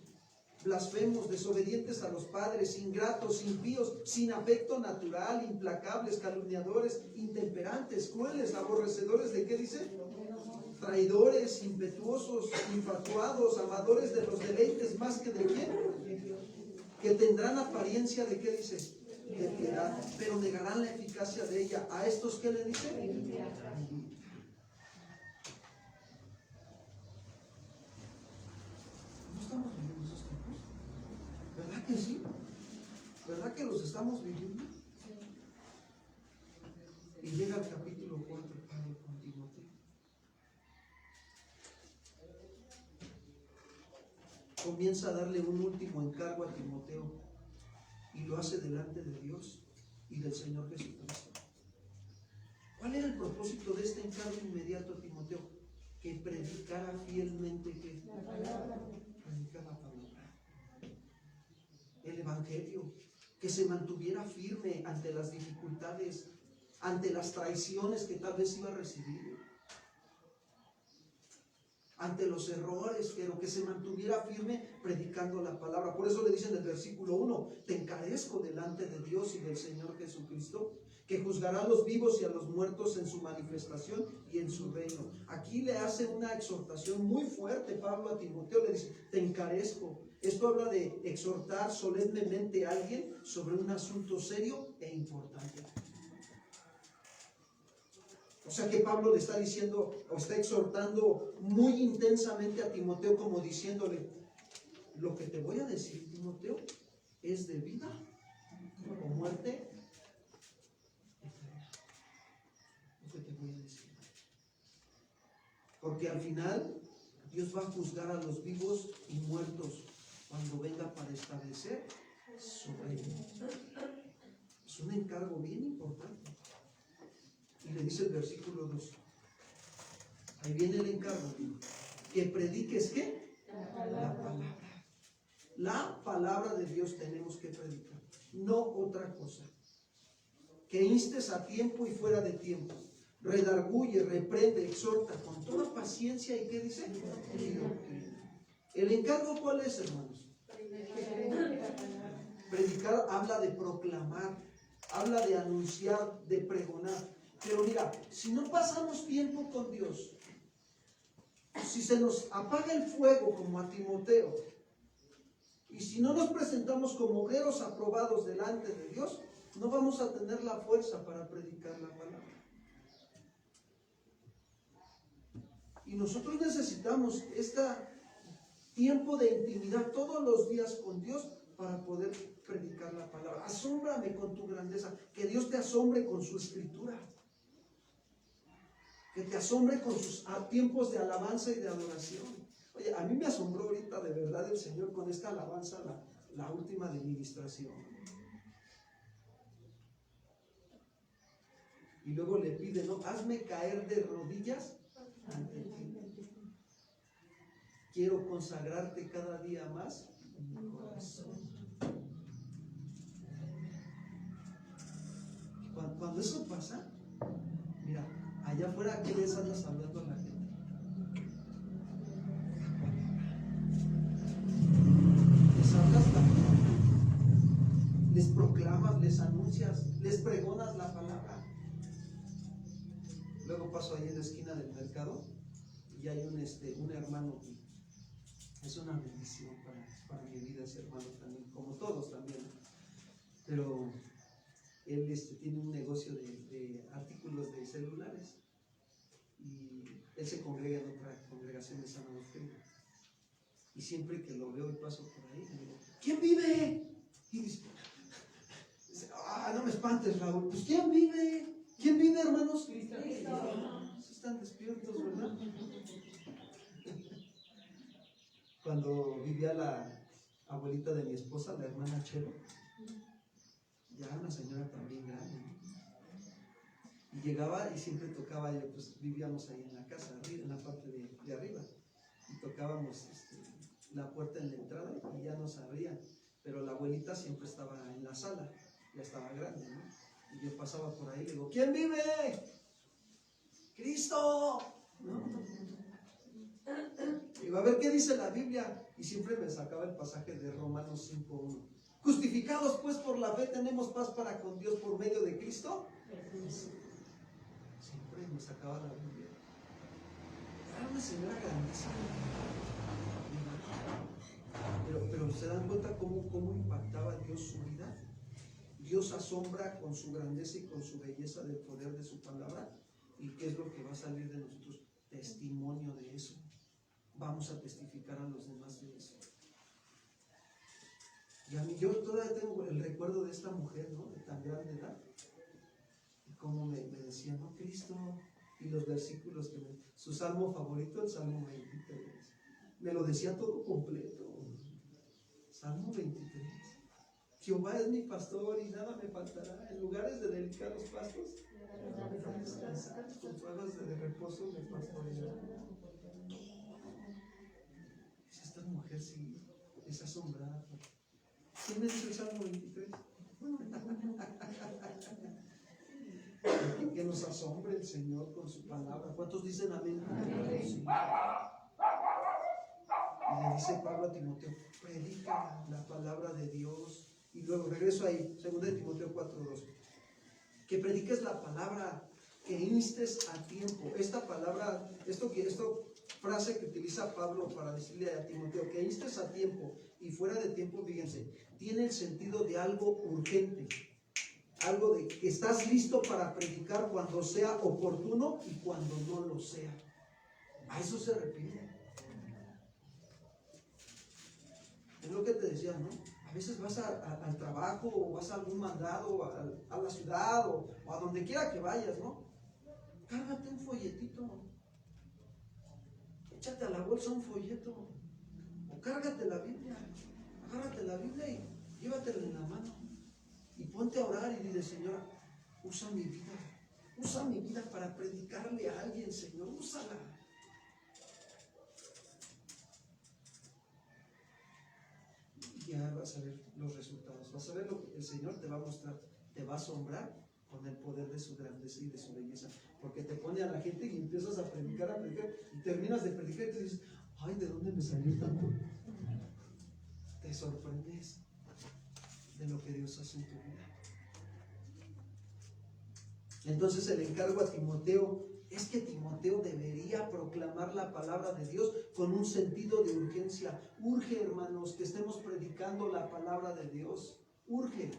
blasfemos, desobedientes a los padres, ingratos, impíos, sin afecto natural, implacables, calumniadores, intemperantes, crueles, aborrecedores de ¿qué dice? Traidores, impetuosos, infatuados, amadores de los deleites más que de quién, que tendrán apariencia de ¿qué dice? De piedad, pero negarán la eficacia de ella. ¿A estos qué le dice? ¿No estamos viviendo esos tiempos? ¿Verdad que sí? ¿Verdad que los estamos viviendo? Y llega el capítulo 4, Pablo con Timoteo. comienza a darle un último encargo a Timoteo y lo hace delante de Dios y del Señor Jesucristo. ¿Cuál era el propósito de este encargo inmediato a Timoteo? Que predicara fielmente predicar la palabra, el evangelio, que se mantuviera firme ante las dificultades, ante las traiciones que tal vez iba a recibir, ante los errores, pero que se mantuviera firme predicando la palabra. Por eso le dice en el versículo 1: te encarezco delante de Dios y del Señor Jesucristo, que juzgará a los vivos y a los muertos en su manifestación y en su reino. Aquí le hace una exhortación muy fuerte Pablo a Timoteo, le dice: te encarezco. Esto habla de exhortar solemnemente a alguien sobre un asunto serio e importante. O sea que Pablo le está diciendo, o está exhortando muy intensamente a Timoteo, como diciéndole: lo que te voy a decir, Timoteo, es de vida o muerte. Lo que te voy a decir. Porque al final Dios va a juzgar a los vivos y muertos cuando venga para establecer su reino. Es un encargo bien importante. Y le dice el versículo 2. Ahí viene el encargo. Que prediques, ¿qué? La palabra. La palabra de Dios tenemos que predicar, no otra cosa. Que instes a tiempo y fuera de tiempo. Redarguye, reprende, exhorta con toda paciencia. ¿Y qué dice? ¿El encargo cuál es, hermanos? Predicar habla de proclamar, habla de anunciar, de pregonar. Pero mira, si no pasamos tiempo con Dios, si se nos apaga el fuego como a Timoteo, y si no nos presentamos como obreros aprobados delante de Dios, no vamos a tener la fuerza para predicar la palabra. Y nosotros necesitamos este tiempo de intimidad todos los días con Dios para poder predicar la palabra. Asómbrame con tu grandeza, que Dios te asombre con su escritura, que te asombre con sus tiempos de alabanza y de adoración. Oye, a mí me asombró ahorita de verdad el Señor con esta alabanza, la última de ministración. Y luego le pide, ¿no? Hazme caer de rodillas ante ti. Quiero consagrarte cada día más en mi corazón. Cuando eso pasa, mira, allá afuera, ¿qué les andas hablando a la gente? Les hablas la palabra, les proclamas, les anuncias, les pregonas la palabra. Luego paso ahí en la esquina del mercado y hay un hermano que es una bendición para mi vida, ese hermano también, como todos también. Pero él tiene un negocio de artículos de celulares y él se congrega en otra congregación de San Agustín. Y siempre que lo veo y paso por ahí, le digo: ¿quién vive? Y dice: no me espantes, Raúl. Pues ¿quién vive? ¿Quién vive, hermanos? Cristo. Están despiertos, ¿verdad? Cuando vivía la abuelita de mi esposa, la hermana Chelo, ya una señora también grande, ¿no? Y llegaba y siempre tocaba, pues vivíamos ahí en la casa, en la parte de arriba, y tocábamos la puerta en la entrada y ya nos abrían, pero la abuelita siempre estaba en la sala, ya estaba grande, ¿no? Y yo pasaba por ahí y le digo: ¿quién vive? Cristo, ¿no? Digo: a ver qué dice la Biblia, y siempre me sacaba el pasaje de Romanos 5:1. Justificados pues por la fe tenemos paz para con Dios por medio de Cristo. Siempre me sacaba la Biblia. Era una señora grandísima. Pero se dan cuenta cómo impactaba Dios su vida. Dios asombra con su grandeza y con su belleza del poder de su palabra. ¿Y qué es lo que va a salir de nosotros? Testimonio de eso. Vamos a testificar a los demás de eso. Y a mí, yo todavía tengo el recuerdo de esta mujer, ¿no? De tan grande edad. Y cómo me decía: no, Cristo. Y los versículos su salmo favorito, el Salmo 23. Me lo decía todo completo. Salmo 23. Jehová es mi pastor y nada me faltará. En lugares de delicados pastos, con aguas de reposo me pastoreará. Esta mujer sí es asombrada. ¿Quién me dice el Salmo 23? Que nos asombre el Señor con su palabra. ¿Cuántos dicen amén? Sí. Y le dice Pablo a Timoteo, predica la palabra de Dios. Y luego regreso ahí, 2 de Timoteo 4:2. Que prediques la palabra, que instes a tiempo. Esta palabra, esta frase que utiliza Pablo para decirle a Timoteo, que instes a tiempo y fuera de tiempo, fíjense, tiene el sentido de algo urgente. Algo de que estás listo para predicar cuando sea oportuno y cuando no lo sea. A eso se refiere. Es lo que te decía, ¿no? A veces vas al trabajo o vas a algún mandado, a la ciudad o a donde quiera que vayas, ¿no? Cárgate un folletito. Échate a la bolsa un folleto. O cárgate la Biblia. Agárrate la Biblia y llévatela en la mano. Y ponte a orar y dile, Señor, usa mi vida para predicarle a alguien, Señor, úsala. Y ya vas a ver los resultados, vas a ver lo que el Señor te va a mostrar, te va a asombrar con el poder de su grandeza y de su belleza, porque te pone a la gente y empiezas a predicar, y terminas de predicar y te dices, ay, ¿de dónde me salió tanto? Te sorprendes de lo que Dios hace en tu vida. Entonces el encargo a Timoteo es que Timoteo debería proclamar la palabra de Dios con un sentido de urgencia. Urge, hermanos, que estemos predicando la palabra de Dios. Urge.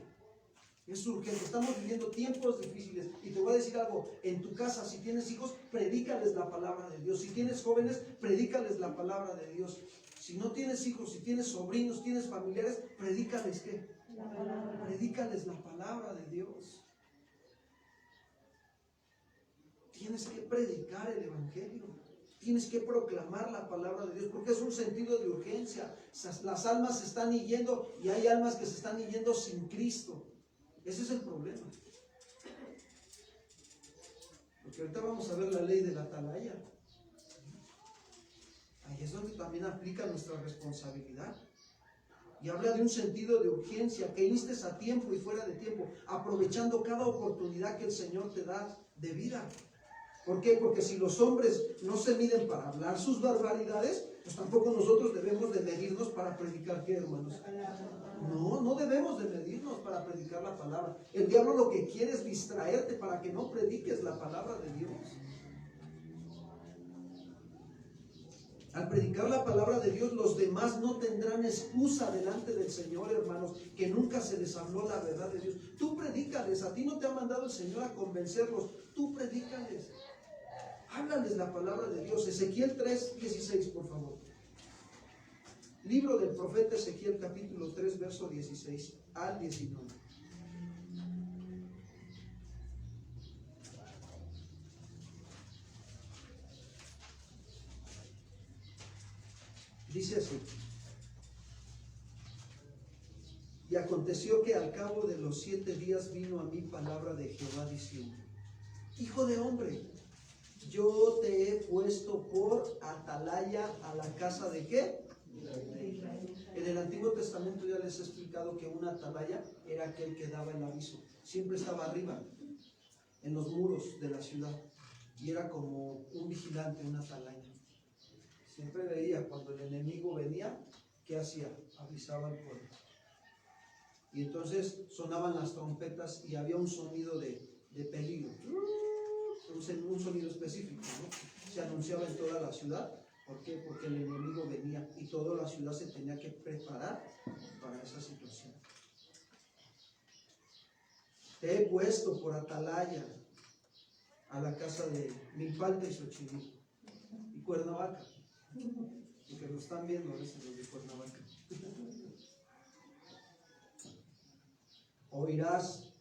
Es urgente. Estamos viviendo tiempos difíciles. Y te voy a decir algo. En tu casa, si tienes hijos, predícales la palabra de Dios. Si tienes jóvenes, predícales la palabra de Dios. Si no tienes hijos, si tienes sobrinos, tienes familiares, predícales ¿qué? Predícales la palabra de Dios. Tienes que predicar el evangelio. Tienes que proclamar la palabra de Dios, porque es un sentido de urgencia. Las almas se están yendo y hay almas que se están yendo sin Cristo. Ese es el problema. Porque ahorita vamos a ver la ley de la atalaya. Ahí es donde también aplica nuestra responsabilidad. Y habla de un sentido de urgencia, que instes a tiempo y fuera de tiempo, aprovechando cada oportunidad que el Señor te da de vida. ¿Por qué? Porque si los hombres no se miden para hablar sus barbaridades, pues tampoco nosotros debemos de medirnos para predicar, ¿qué, hermanos? No debemos de medirnos para predicar la palabra. El diablo lo que quiere es distraerte para que no prediques la palabra de Dios. Al predicar la palabra de Dios, los demás no tendrán excusa delante del Señor, hermanos, que nunca se les habló la verdad de Dios. Tú predícales, a ti no te ha mandado el Señor a convencerlos, tú predícales. Háblales la palabra de Dios. Ezequiel 3:16, por favor. Libro del profeta Ezequiel, capítulo 3, verso 16 al 19. Dice así: y aconteció que al cabo de los 7 días vino a mí palabra de Jehová diciendo: Hijo de hombre, yo te he puesto por atalaya a la casa de ¿qué? En el Antiguo Testamento ya les he explicado que una atalaya era aquel que daba el aviso. Siempre estaba arriba, en los muros de la ciudad, y era como un vigilante, una atalaya. Siempre veía cuando el enemigo venía, ¿qué hacía? Avisaba al pueblo. Y entonces sonaban las trompetas y había un sonido de peligro. Un sonido específico, ¿no? Se anunciaba en toda la ciudad. ¿Por qué? Porque el enemigo venía y toda la ciudad se tenía que preparar para esa situación. Te he puesto por atalaya a la casa de Milpalta y Xochimilco y Cuernavaca, porque lo están viendo a veces los de Cuernavaca. Oirás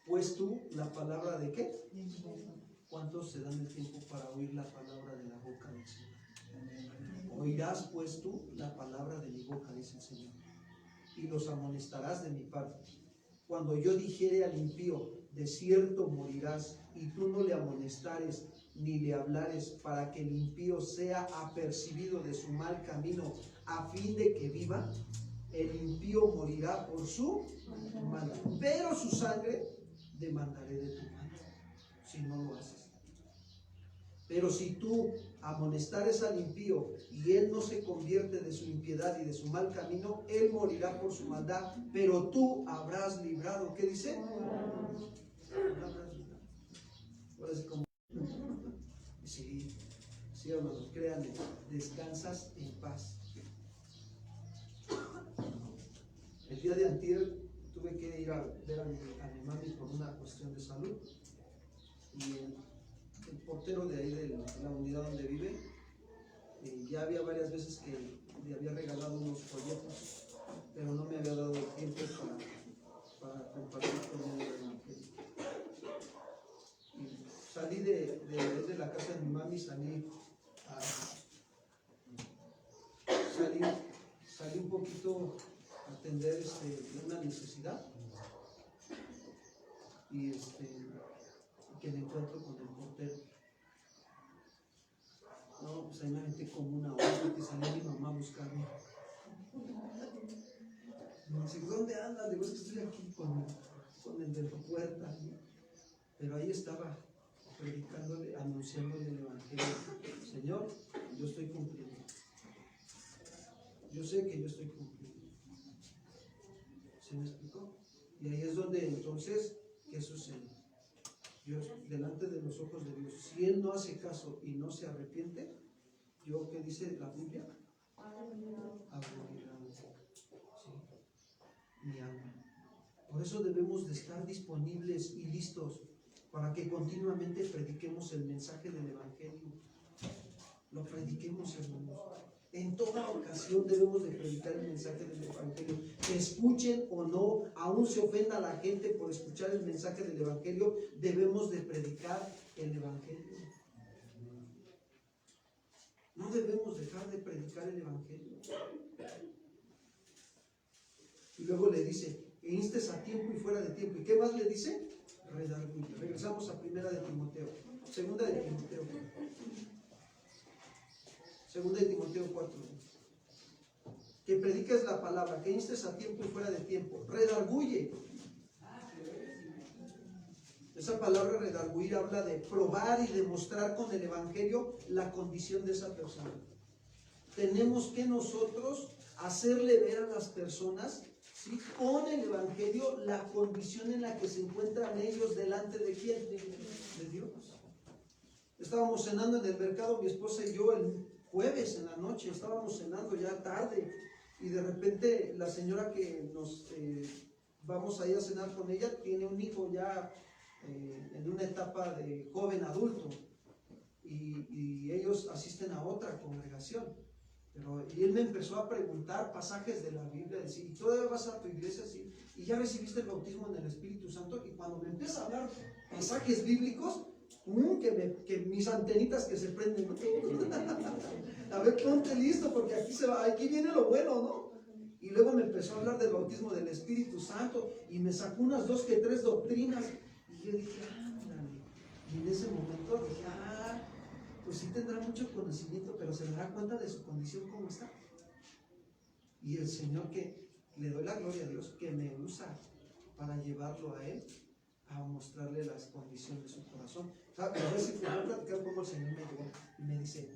pues tú la palabra de ¿qué? ¿Cuántos se dan el tiempo para oír la palabra de la boca del Señor? Oirás pues tú la palabra de mi boca, dice el Señor. y los amonestarás de mi parte. Cuando yo dijere al impío, de cierto morirás, y tú no le amonestares ni le hablares, para que el impío sea apercibido de su mal camino, a fin de que viva, el impío morirá por su maldad, pero su sangre demandaré de tu mano, si no lo haces. Pero si tú amonestares al impío y él no se convierte de su impiedad y de su mal camino, él morirá por su maldad, pero tú habrás librado. ¿Qué dice? Ahora sí, como sí, hermanos, créanme, descansas en paz. El día de antier tuve que ir a ver a mi mami por una cuestión de salud, y el portero de ahí de la unidad donde vive, ya había varias veces que le había regalado unos folletos, pero no me había dado el tiempo para compartir con él el evangelio. Y salí de la casa de mi mami, salí un poquito a atender una necesidad, y que me encuentro con el portero. No, pues ahí me metí como una hora que salió mi mamá a buscarme. Me dice, ¿dónde andas? Digo, es que estoy aquí con el de la puerta. Pero ahí estaba predicándole, anunciándole el evangelio. Señor, yo estoy cumpliendo. Yo sé que yo estoy cumpliendo. ¿Sí me explicó? Y ahí es donde entonces, ¿qué sucede? Dios, delante de los ojos de Dios, si Él no hace caso y no se arrepiente, yo, ¿qué dice la Biblia? Aburrirá, ¿sí? Mi alma. Por eso debemos de estar disponibles y listos para que continuamente prediquemos el mensaje del evangelio. Lo prediquemos, hermanos. En toda ocasión debemos de predicar el mensaje del evangelio. Que escuchen o no, aún se ofenda a la gente por escuchar el mensaje del evangelio, debemos de predicar el evangelio. No debemos dejar de predicar el evangelio. Y luego le dice, que instes a tiempo y fuera de tiempo. ¿Y qué más le dice? Redarguye. Regresamos a Primera de Timoteo. Segunda de Timoteo 4. Que prediques la palabra, que instes a tiempo y fuera de tiempo. Redarguye. Esa palabra redarguir habla de probar y demostrar con el evangelio la condición de esa persona. Tenemos que nosotros hacerle ver a las personas, ¿sí?, con el evangelio la condición en la que se encuentran ellos delante de quién, de Dios. Estábamos cenando en el mercado, mi esposa y yo, el jueves en la noche, estábamos cenando ya tarde, y de repente la señora que nos vamos a ir a cenar con ella tiene un hijo ya en una etapa de joven adulto, y ellos asisten a otra congregación. Y él me empezó a preguntar pasajes de la Biblia, decir, ¿y todavía vas a tu iglesia? ¿Sí? ¿Y ya recibiste el bautismo en el Espíritu Santo? Y cuando me empieza a hablar pasajes bíblicos, que mis antenitas que se prenden, ¿no? A ver, ponte listo, porque aquí viene lo bueno, ¿no? Y luego me empezó a hablar del bautismo del Espíritu Santo, y me sacó unas 2 que 3 doctrinas, y yo dije, ándale. Y en ese momento dije, pues sí tendrá mucho conocimiento, pero se dará cuenta de su condición como está. Y el Señor, que le doy la gloria a Dios, que me usa para llevarlo a Él, a mostrarle las condiciones de su corazón. ¿Sabes? A veces voy a platicar cómo el Señor me llegó y me dice,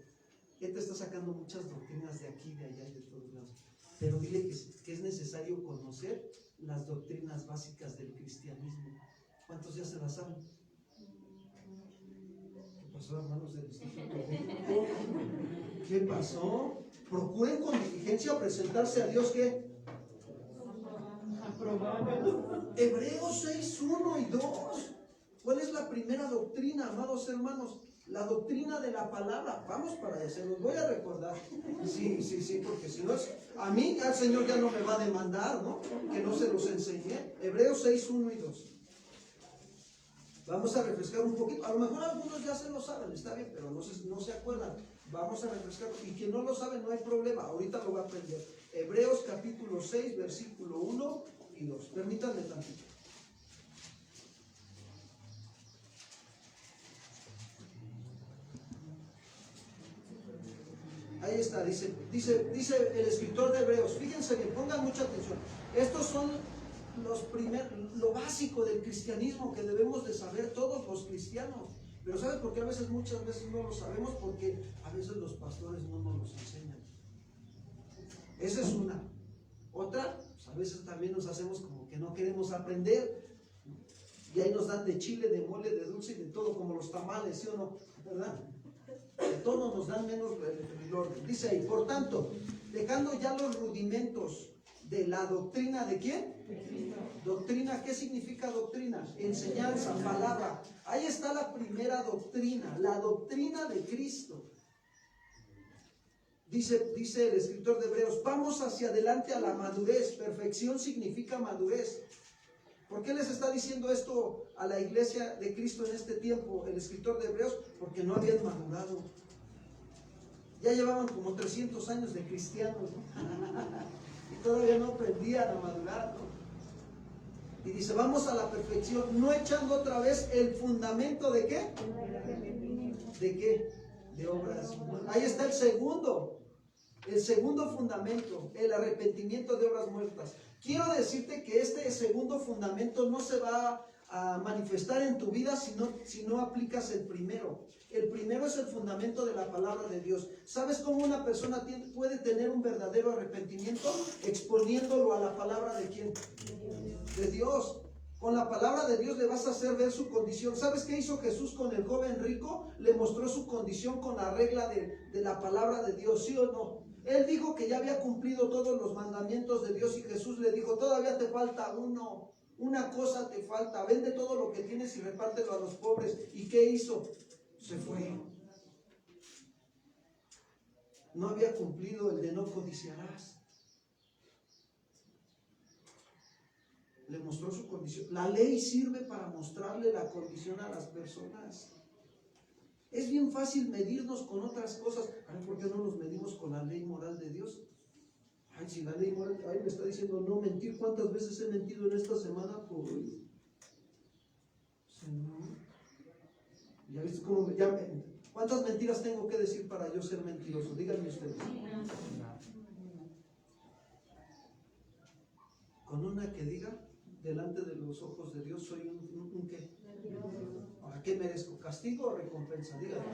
Él te está sacando muchas doctrinas de aquí, de allá y de todos lados, pero dile que es necesario conocer las doctrinas básicas del cristianismo. ¿Cuántos ya se las saben? ¿Qué pasó, hermanos del Instituto Bíblico? ¿Qué pasó? Procuren con diligencia presentarse a Dios, ¿qué? Aprobado. Hebreos 6, 1 y 2. ¿Cuál es la primera doctrina, amados hermanos? La doctrina de la palabra. Vamos para allá, se los voy a recordar. Sí, porque si no es, a mí el Señor ya no me va a demandar, ¿no? Que no se los enseñé. Hebreos 6, 1 y 2. Vamos a refrescar un poquito. A lo mejor algunos ya se lo saben, está bien, pero no se acuerdan. Vamos a refrescar. Y quien no lo sabe, no hay problema. Ahorita lo va a aprender. Hebreos capítulo 6, versículo 1 y 2. Permítanme tantito. Ahí está, dice el escritor de Hebreos. Fíjense bien, pongan mucha atención. Estos son lo básico del cristianismo que debemos de saber todos los cristianos. Pero ¿sabes por qué muchas veces no lo sabemos? Porque a veces los pastores no nos los enseñan. Esa es una. Otra, pues a veces también nos hacemos como que no queremos aprender. Y ahí nos dan de chile, de mole, de dulce y de todo, como los tamales, ¿sí o no? ¿Verdad? De todo nos dan menos el orden. Dice ahí, por tanto, dejando ya los rudimentos de la doctrina de ¿quién? Doctrina, ¿qué significa doctrina? Enseñanza, palabra. Ahí está la primera doctrina, la doctrina de Cristo. Dice el escritor de Hebreos, vamos hacia adelante a la madurez. Perfección significa madurez. ¿Por qué les está diciendo esto a la iglesia de Cristo en este tiempo, el escritor de Hebreos? Porque no habían madurado. Ya llevaban como 300 años de cristianos, ¿no? Y todavía no aprendían a madurar, ¿no? Y dice, vamos a la perfección, no echando otra vez el fundamento de ¿qué? ¿De qué? De obras. Ahí está el segundo fundamento, el arrepentimiento de obras muertas. Quiero decirte que este segundo fundamento no se va a manifestar en tu vida si no aplicas el primero. El primero es el fundamento de la palabra de Dios. ¿Sabes cómo una persona puede tener un verdadero arrepentimiento? Exponiéndolo a la palabra de ¿quién? De Dios. Con la palabra de Dios le vas a hacer ver su condición. ¿Sabes qué hizo Jesús con el joven rico? Le mostró su condición con la regla de la palabra de Dios, ¿sí o no? Él dijo que ya había cumplido todos los mandamientos de Dios y Jesús le dijo, todavía te falta uno, una cosa te falta, vende todo lo que tienes y repártelo a los pobres. ¿Y qué hizo? Se fue. No había cumplido el de no codiciarás. Le mostró su condición. La ley sirve para mostrarle la condición a las personas. Es bien fácil medirnos con otras cosas. ¿Por qué no nos medimos con la ley moral de Dios? Ay, si la ley moral, ahí me está diciendo no mentir. ¿Cuántas veces he mentido en esta semana? ¿Ya viste cómo cuántas mentiras tengo que decir para yo ser mentiroso? Díganme ustedes. Con una que diga delante de los ojos de Dios soy un ¿qué? ¿A qué merezco? ¿Castigo o recompensa? Díganme.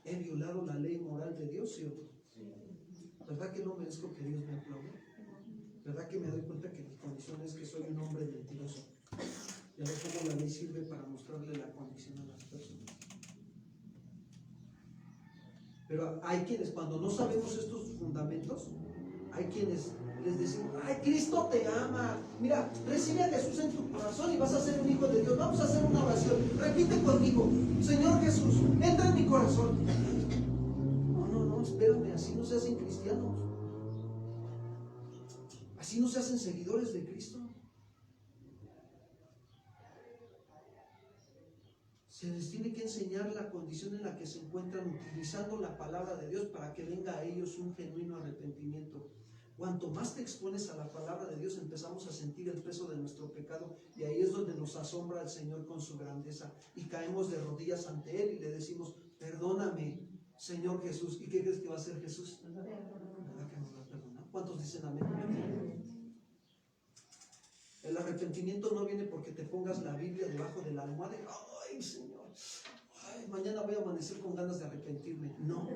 ¿He violado la ley moral de Dios, sí o no? ¿Verdad que no merezco que Dios me aplaude? ¿Verdad que me doy cuenta que mi condición es que soy un hombre mentiroso? Ya ves cómo la ley sirve para mostrarle la condición a las personas. Pero hay quienes, cuando no sabemos estos fundamentos, hay quienes les decimos, ay, Cristo te ama. Mira, recibe a Jesús en tu corazón y vas a ser un hijo de Dios. Vamos a hacer una oración. Repite conmigo, Señor Jesús, entra en mi corazón. No, espérame, así no se hacen cristianos. Así no se hacen seguidores de Cristo. Se les tiene que enseñar la condición en la que se encuentran utilizando la palabra de Dios para que venga a ellos un genuino arrepentimiento. Cuanto más te expones a la palabra de Dios, empezamos a sentir el peso de nuestro pecado y ahí es donde nos asombra el Señor con su grandeza y caemos de rodillas ante Él y le decimos, perdóname, Señor Jesús. ¿Y qué crees que va a hacer Jesús? ¿Verdad que nos va a perdonar? ¿Cuántos dicen amén? El arrepentimiento no viene porque te pongas la Biblia debajo de la almohada y, ay, Señor, ay, mañana voy a amanecer con ganas de arrepentirme. No.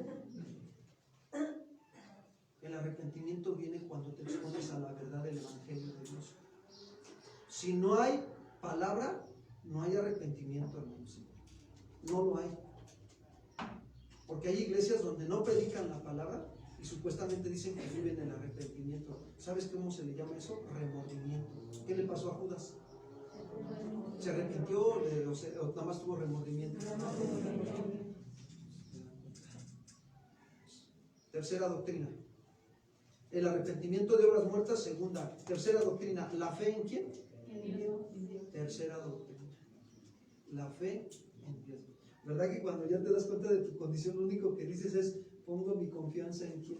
El arrepentimiento viene cuando te expones a la verdad del Evangelio de Dios. Si no hay palabra, no hay arrepentimiento, hermanos. No lo hay. Porque hay iglesias donde no predican la palabra y supuestamente dicen que viven el arrepentimiento. ¿Sabes cómo se le llama eso? Remordimiento. ¿Qué le pasó a Judas? ¿Se arrepintió o nada más tuvo remordimiento? Tercera doctrina. El arrepentimiento de obras muertas, segunda. Tercera doctrina, ¿la fe en quién? En Dios. Tercera doctrina, la fe en Dios. ¿Verdad que cuando ya te das cuenta de tu condición, lo único que dices es, pongo mi confianza en quién?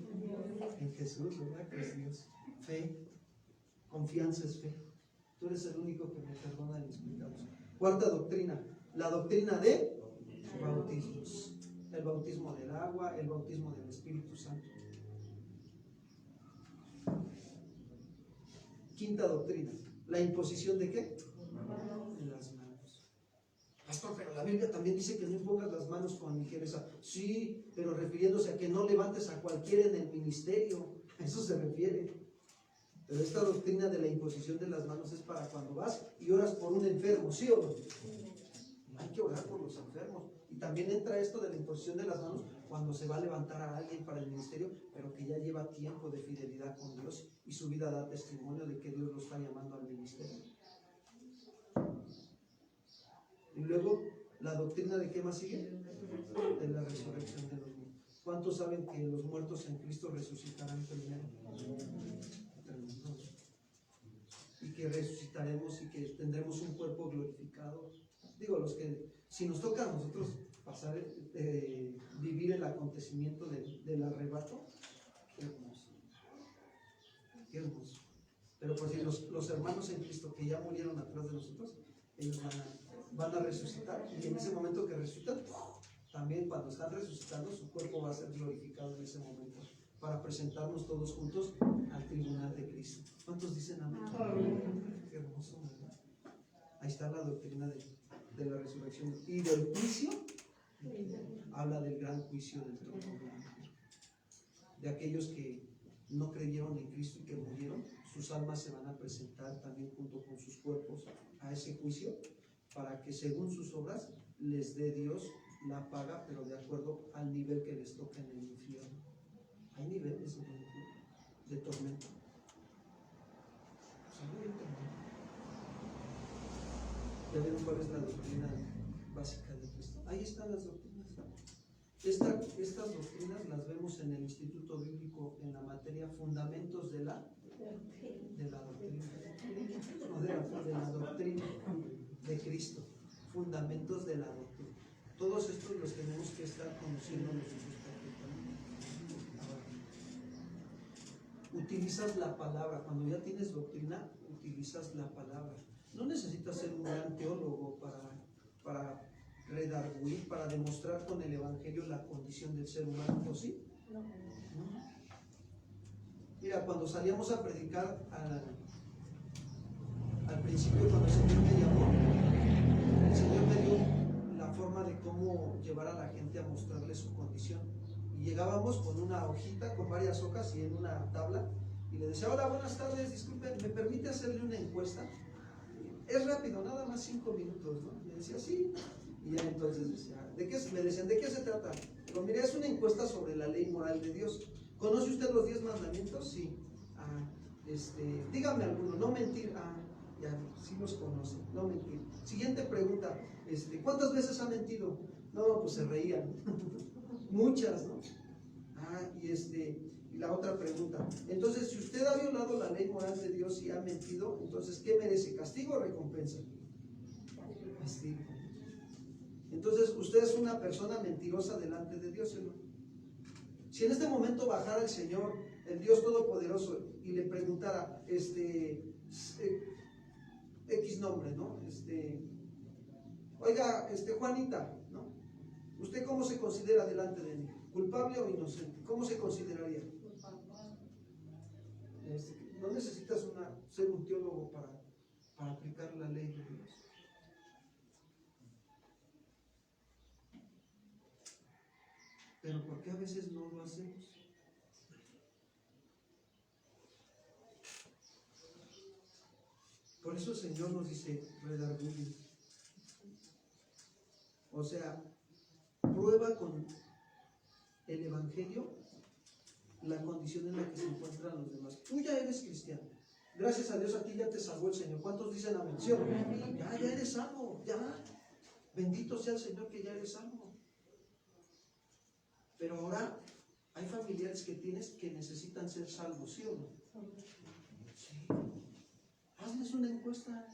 En Jesús, ¿verdad? Que es Dios. Fe. Confianza es fe. Tú eres el único que me perdona de mis pecados. Cuarta doctrina, la doctrina de bautismos. El bautismo del agua, el bautismo del Espíritu Santo. Quinta doctrina, la imposición de ¿qué? En las manos. Pastor, pero la Biblia también dice que no impongas las manos con ligereza. Sí, pero refiriéndose a que no levantes a cualquiera en el ministerio. A eso se refiere. Pero esta doctrina de la imposición de las manos es para cuando vas y oras por un enfermo, ¿sí o no? Hay que orar por los enfermos. Y también entra esto de la imposición de las manos cuando se va a levantar a alguien para el ministerio, pero que ya lleva tiempo de fidelidad con Dios y su vida da testimonio de que Dios lo está llamando al ministerio. Y luego, ¿la doctrina de qué más sigue? De la resurrección de los muertos. ¿Cuántos saben que los muertos en Cristo resucitarán primero? Y que resucitaremos y que tendremos un cuerpo glorificado. Digo, los que, si nos toca a nosotros pasar, vivir el acontecimiento del arrebato, qué hermoso, qué hermoso. Pero pues si los hermanos en Cristo que ya murieron atrás de nosotros, ellos van a resucitar, y en ese momento que resucitan, también cuando están resucitando, su cuerpo va a ser glorificado en ese momento, para presentarnos todos juntos al tribunal de Cristo. ¿Cuántos dicen amén? Qué hermoso, ¿verdad? Ahí está la doctrina de la resurrección. Y del juicio, habla del gran juicio del trono blanco. De aquellos que no creyeron en Cristo y que murieron, sus almas se van a presentar también junto con sus cuerpos a ese juicio, para que según sus obras les dé Dios la paga, pero de acuerdo al nivel que les toca en el infierno. Hay niveles de tormento. ¿Ya vieron cuál es la doctrina básica de Cristo? Ahí están las doctrinas. Estas doctrinas las vemos en el Instituto Bíblico en la materia Fundamentos de la doctrina. No, de la doctrina de Cristo. Fundamentos de la doctrina. Todos estos los tenemos que estar conociendo nosotros perfectamente. Ahora, utilizas la palabra. Cuando ya tienes doctrina, utilizas la palabra. No necesitas ser un gran teólogo para redarguir, para demostrar con el Evangelio la condición del ser humano, ¿o sí? No. Mira, cuando salíamos a predicar al principio, cuando el Señor me llamó, el Señor me dio la forma de cómo llevar a la gente a mostrarle su condición. Y llegábamos con una hojita, con varias hojas y en una tabla, y le decía: hola, buenas tardes, disculpe, ¿me permite hacerle una encuesta? Es rápido, nada más 5 minutos, ¿no? Me decía, sí. Y ya entonces decía, me decían, ¿de qué se trata? Pero mire, es una encuesta sobre la ley moral de Dios. ¿Conoce usted los 10 mandamientos? Sí. Dígame alguno, no mentir. Ya, sí los conoce, no mentir. Siguiente pregunta, ¿cuántas veces ha mentido? No, pues se reían. Muchas, ¿no? Y la otra pregunta, entonces, si usted ha violado la ley moral de Dios y ha mentido, entonces, ¿qué merece? ¿Castigo o recompensa? Castigo. Entonces, usted es una persona mentirosa delante de Dios, ¿no? Si en este momento bajara el Señor, el Dios Todopoderoso, y le preguntara, X nombre, ¿no? Oiga, Juanita, ¿no? ¿Usted cómo se considera delante de mí? ¿Culpable o inocente? ¿Cómo se consideraría? No necesitas ser un teólogo para aplicar la ley de Dios. Pero ¿por qué a veces no lo hacemos? Por eso el Señor nos dice, redarguir. O sea, prueba con el Evangelio la condición en la que se encuentran los demás. Tú ya eres cristiano. Gracias a Dios, a ti ya te salvó el Señor. ¿Cuántos dicen amén? ¿Sí o no? Ya eres salvo, ya. Bendito sea el Señor que ya eres salvo. Pero ahora hay familiares que tienes que necesitan ser salvos, ¿sí o no? Sí. Hazles una encuesta.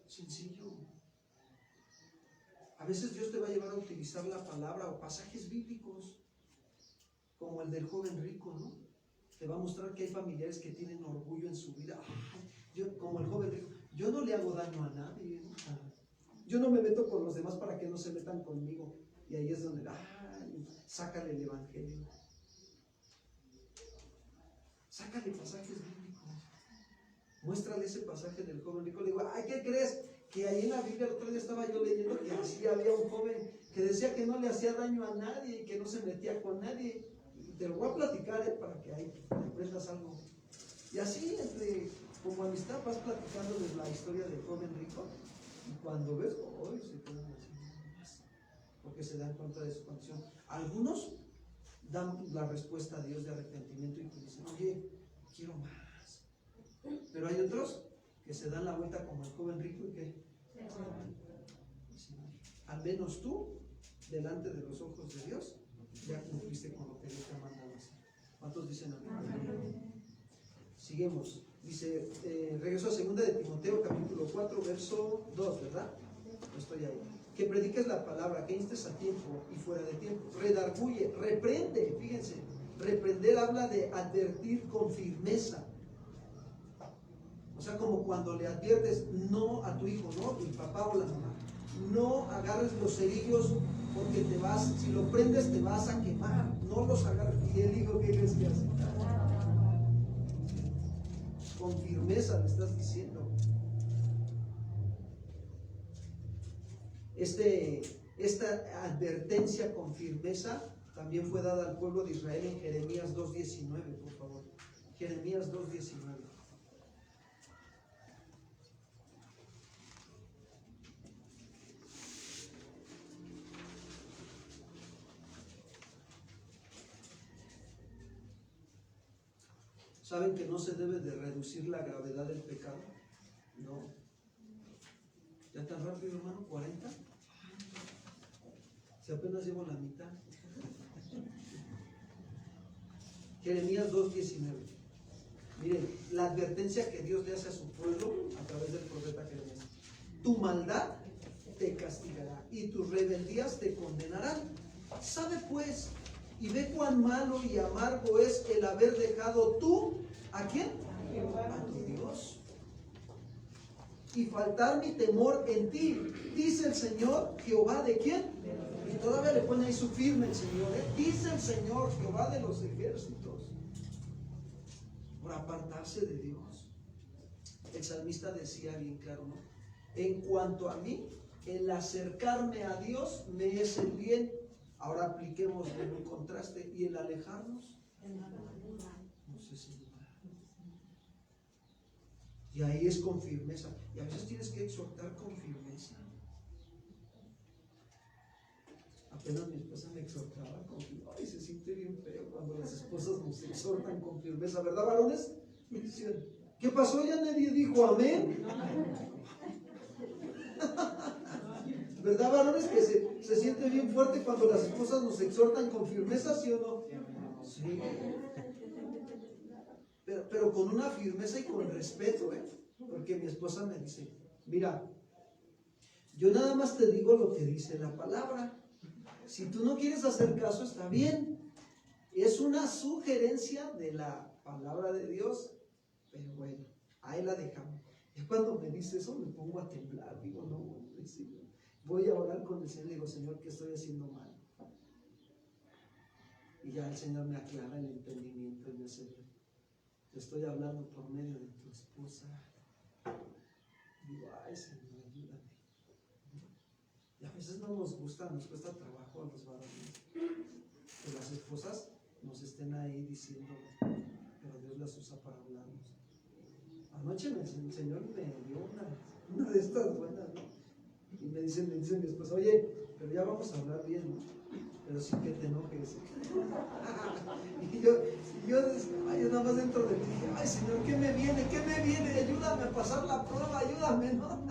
Sencillo. A veces Dios te va a llevar a utilizar la palabra o pasajes bíblicos, como el del joven rico, ¿no? Te va a mostrar que hay familiares que tienen orgullo en su vida. Como el joven rico, yo no le hago daño a nadie, ¿no? Yo no me meto con los demás para que no se metan conmigo. Y ahí es donde, sácale el evangelio. Sácale pasajes bíblicos. Muéstrale ese pasaje del joven rico. Le digo, ¿qué crees? Que ahí en la Biblia el otro día estaba yo leyendo que decía, había un joven que decía que no le hacía daño a nadie y que no se metía con nadie. Y te lo voy a platicar, para que ahí aprendas algo. Y así, como amistad, vas platicándoles la historia del joven rico. Y cuando ves, hoy se quedan así, porque se dan cuenta de su condición. Algunos dan la respuesta a Dios de arrepentimiento y te dicen, oye, quiero más. Pero hay otros que se dan la vuelta como el joven rico y que al menos tú, delante de los ojos de Dios, ya cumpliste con lo que Dios te ha mandado hacer. ¿Cuántos dicen amén? Seguimos. Dice, regreso a 2 de Timoteo, capítulo 4, verso 2, ¿verdad? Estoy ahí. Que prediques la palabra, que instes a tiempo y fuera de tiempo. Redarguye, reprende, fíjense. Reprender habla de advertir con firmeza. O sea, como cuando le adviertes no a tu hijo, ¿no? El papá o la mamá. No agarres los cerillos porque si lo prendes te vas a quemar. No los agarres. Y el hijo, ¿qué crees que hace? Con firmeza le estás diciendo. Esta advertencia con firmeza también fue dada al pueblo de Israel en Jeremías 2:19, por favor. Jeremías 2:19. ¿Saben que no se debe de reducir la gravedad del pecado? No. ¿Ya tan rápido, hermano? ¿40? Si apenas llevo la mitad. Jeremías 2:19. Miren, la advertencia que Dios le hace a su pueblo a través del profeta Jeremías. Tu maldad te castigará y tus rebeldías te condenarán. Sabe pues y ve cuán malo y amargo es el haber dejado tú, ¿a quién? A tu Dios. Y faltar mi temor en ti, dice el Señor Jehová, ¿de quién? Y todavía le pone ahí su firme el Señor, dice el Señor Jehová de los ejércitos. Por apartarse de Dios. El salmista decía bien claro, ¿no? En cuanto a mí, el acercarme a Dios me es el bien. Ahora apliquemos en un contraste. ¿Y el alejarnos? No sé si. Y ahí es con firmeza. Y a veces tienes que exhortar con firmeza. Apenas mi esposa me exhortaba con firmeza. Ay, se siente bien feo cuando las esposas nos exhortan con firmeza, ¿verdad, varones? Y dicen, ¿qué pasó? Ya nadie dijo amén. ¿Verdad, varones? Que se siente bien fuerte cuando las esposas nos exhortan con firmeza, ¿sí o no? Sí. Pero con una firmeza y con respeto, porque mi esposa me dice, mira, yo nada más te digo lo que dice la palabra. Si tú no quieres hacer caso, está bien. Es una sugerencia de la palabra de Dios, pero bueno, ahí la dejamos. Y cuando me dice eso me pongo a temblar, digo, no, Señor. Voy a orar con el Señor y digo, Señor, ¿qué estoy haciendo mal? Y ya el Señor me aclara el entendimiento y me dice, te estoy hablando por medio de tu esposa. Digo, ay, Señor, ayúdame. Y a veces no nos gusta, nos cuesta trabajo a los varones que las esposas nos estén ahí diciendo, pero Dios las usa para hablarnos. Anoche el Señor me dio una de estas buenas, ¿no? Y me dice mi esposa, oye, pero ya vamos a hablar bien, ¿no? Pero sí que te enojes. Y yo nada más dentro de mí dije, ay, Señor, ¿qué me viene? ¿Qué me viene? Ayúdame a pasar la prueba, ayúdame, ¿no?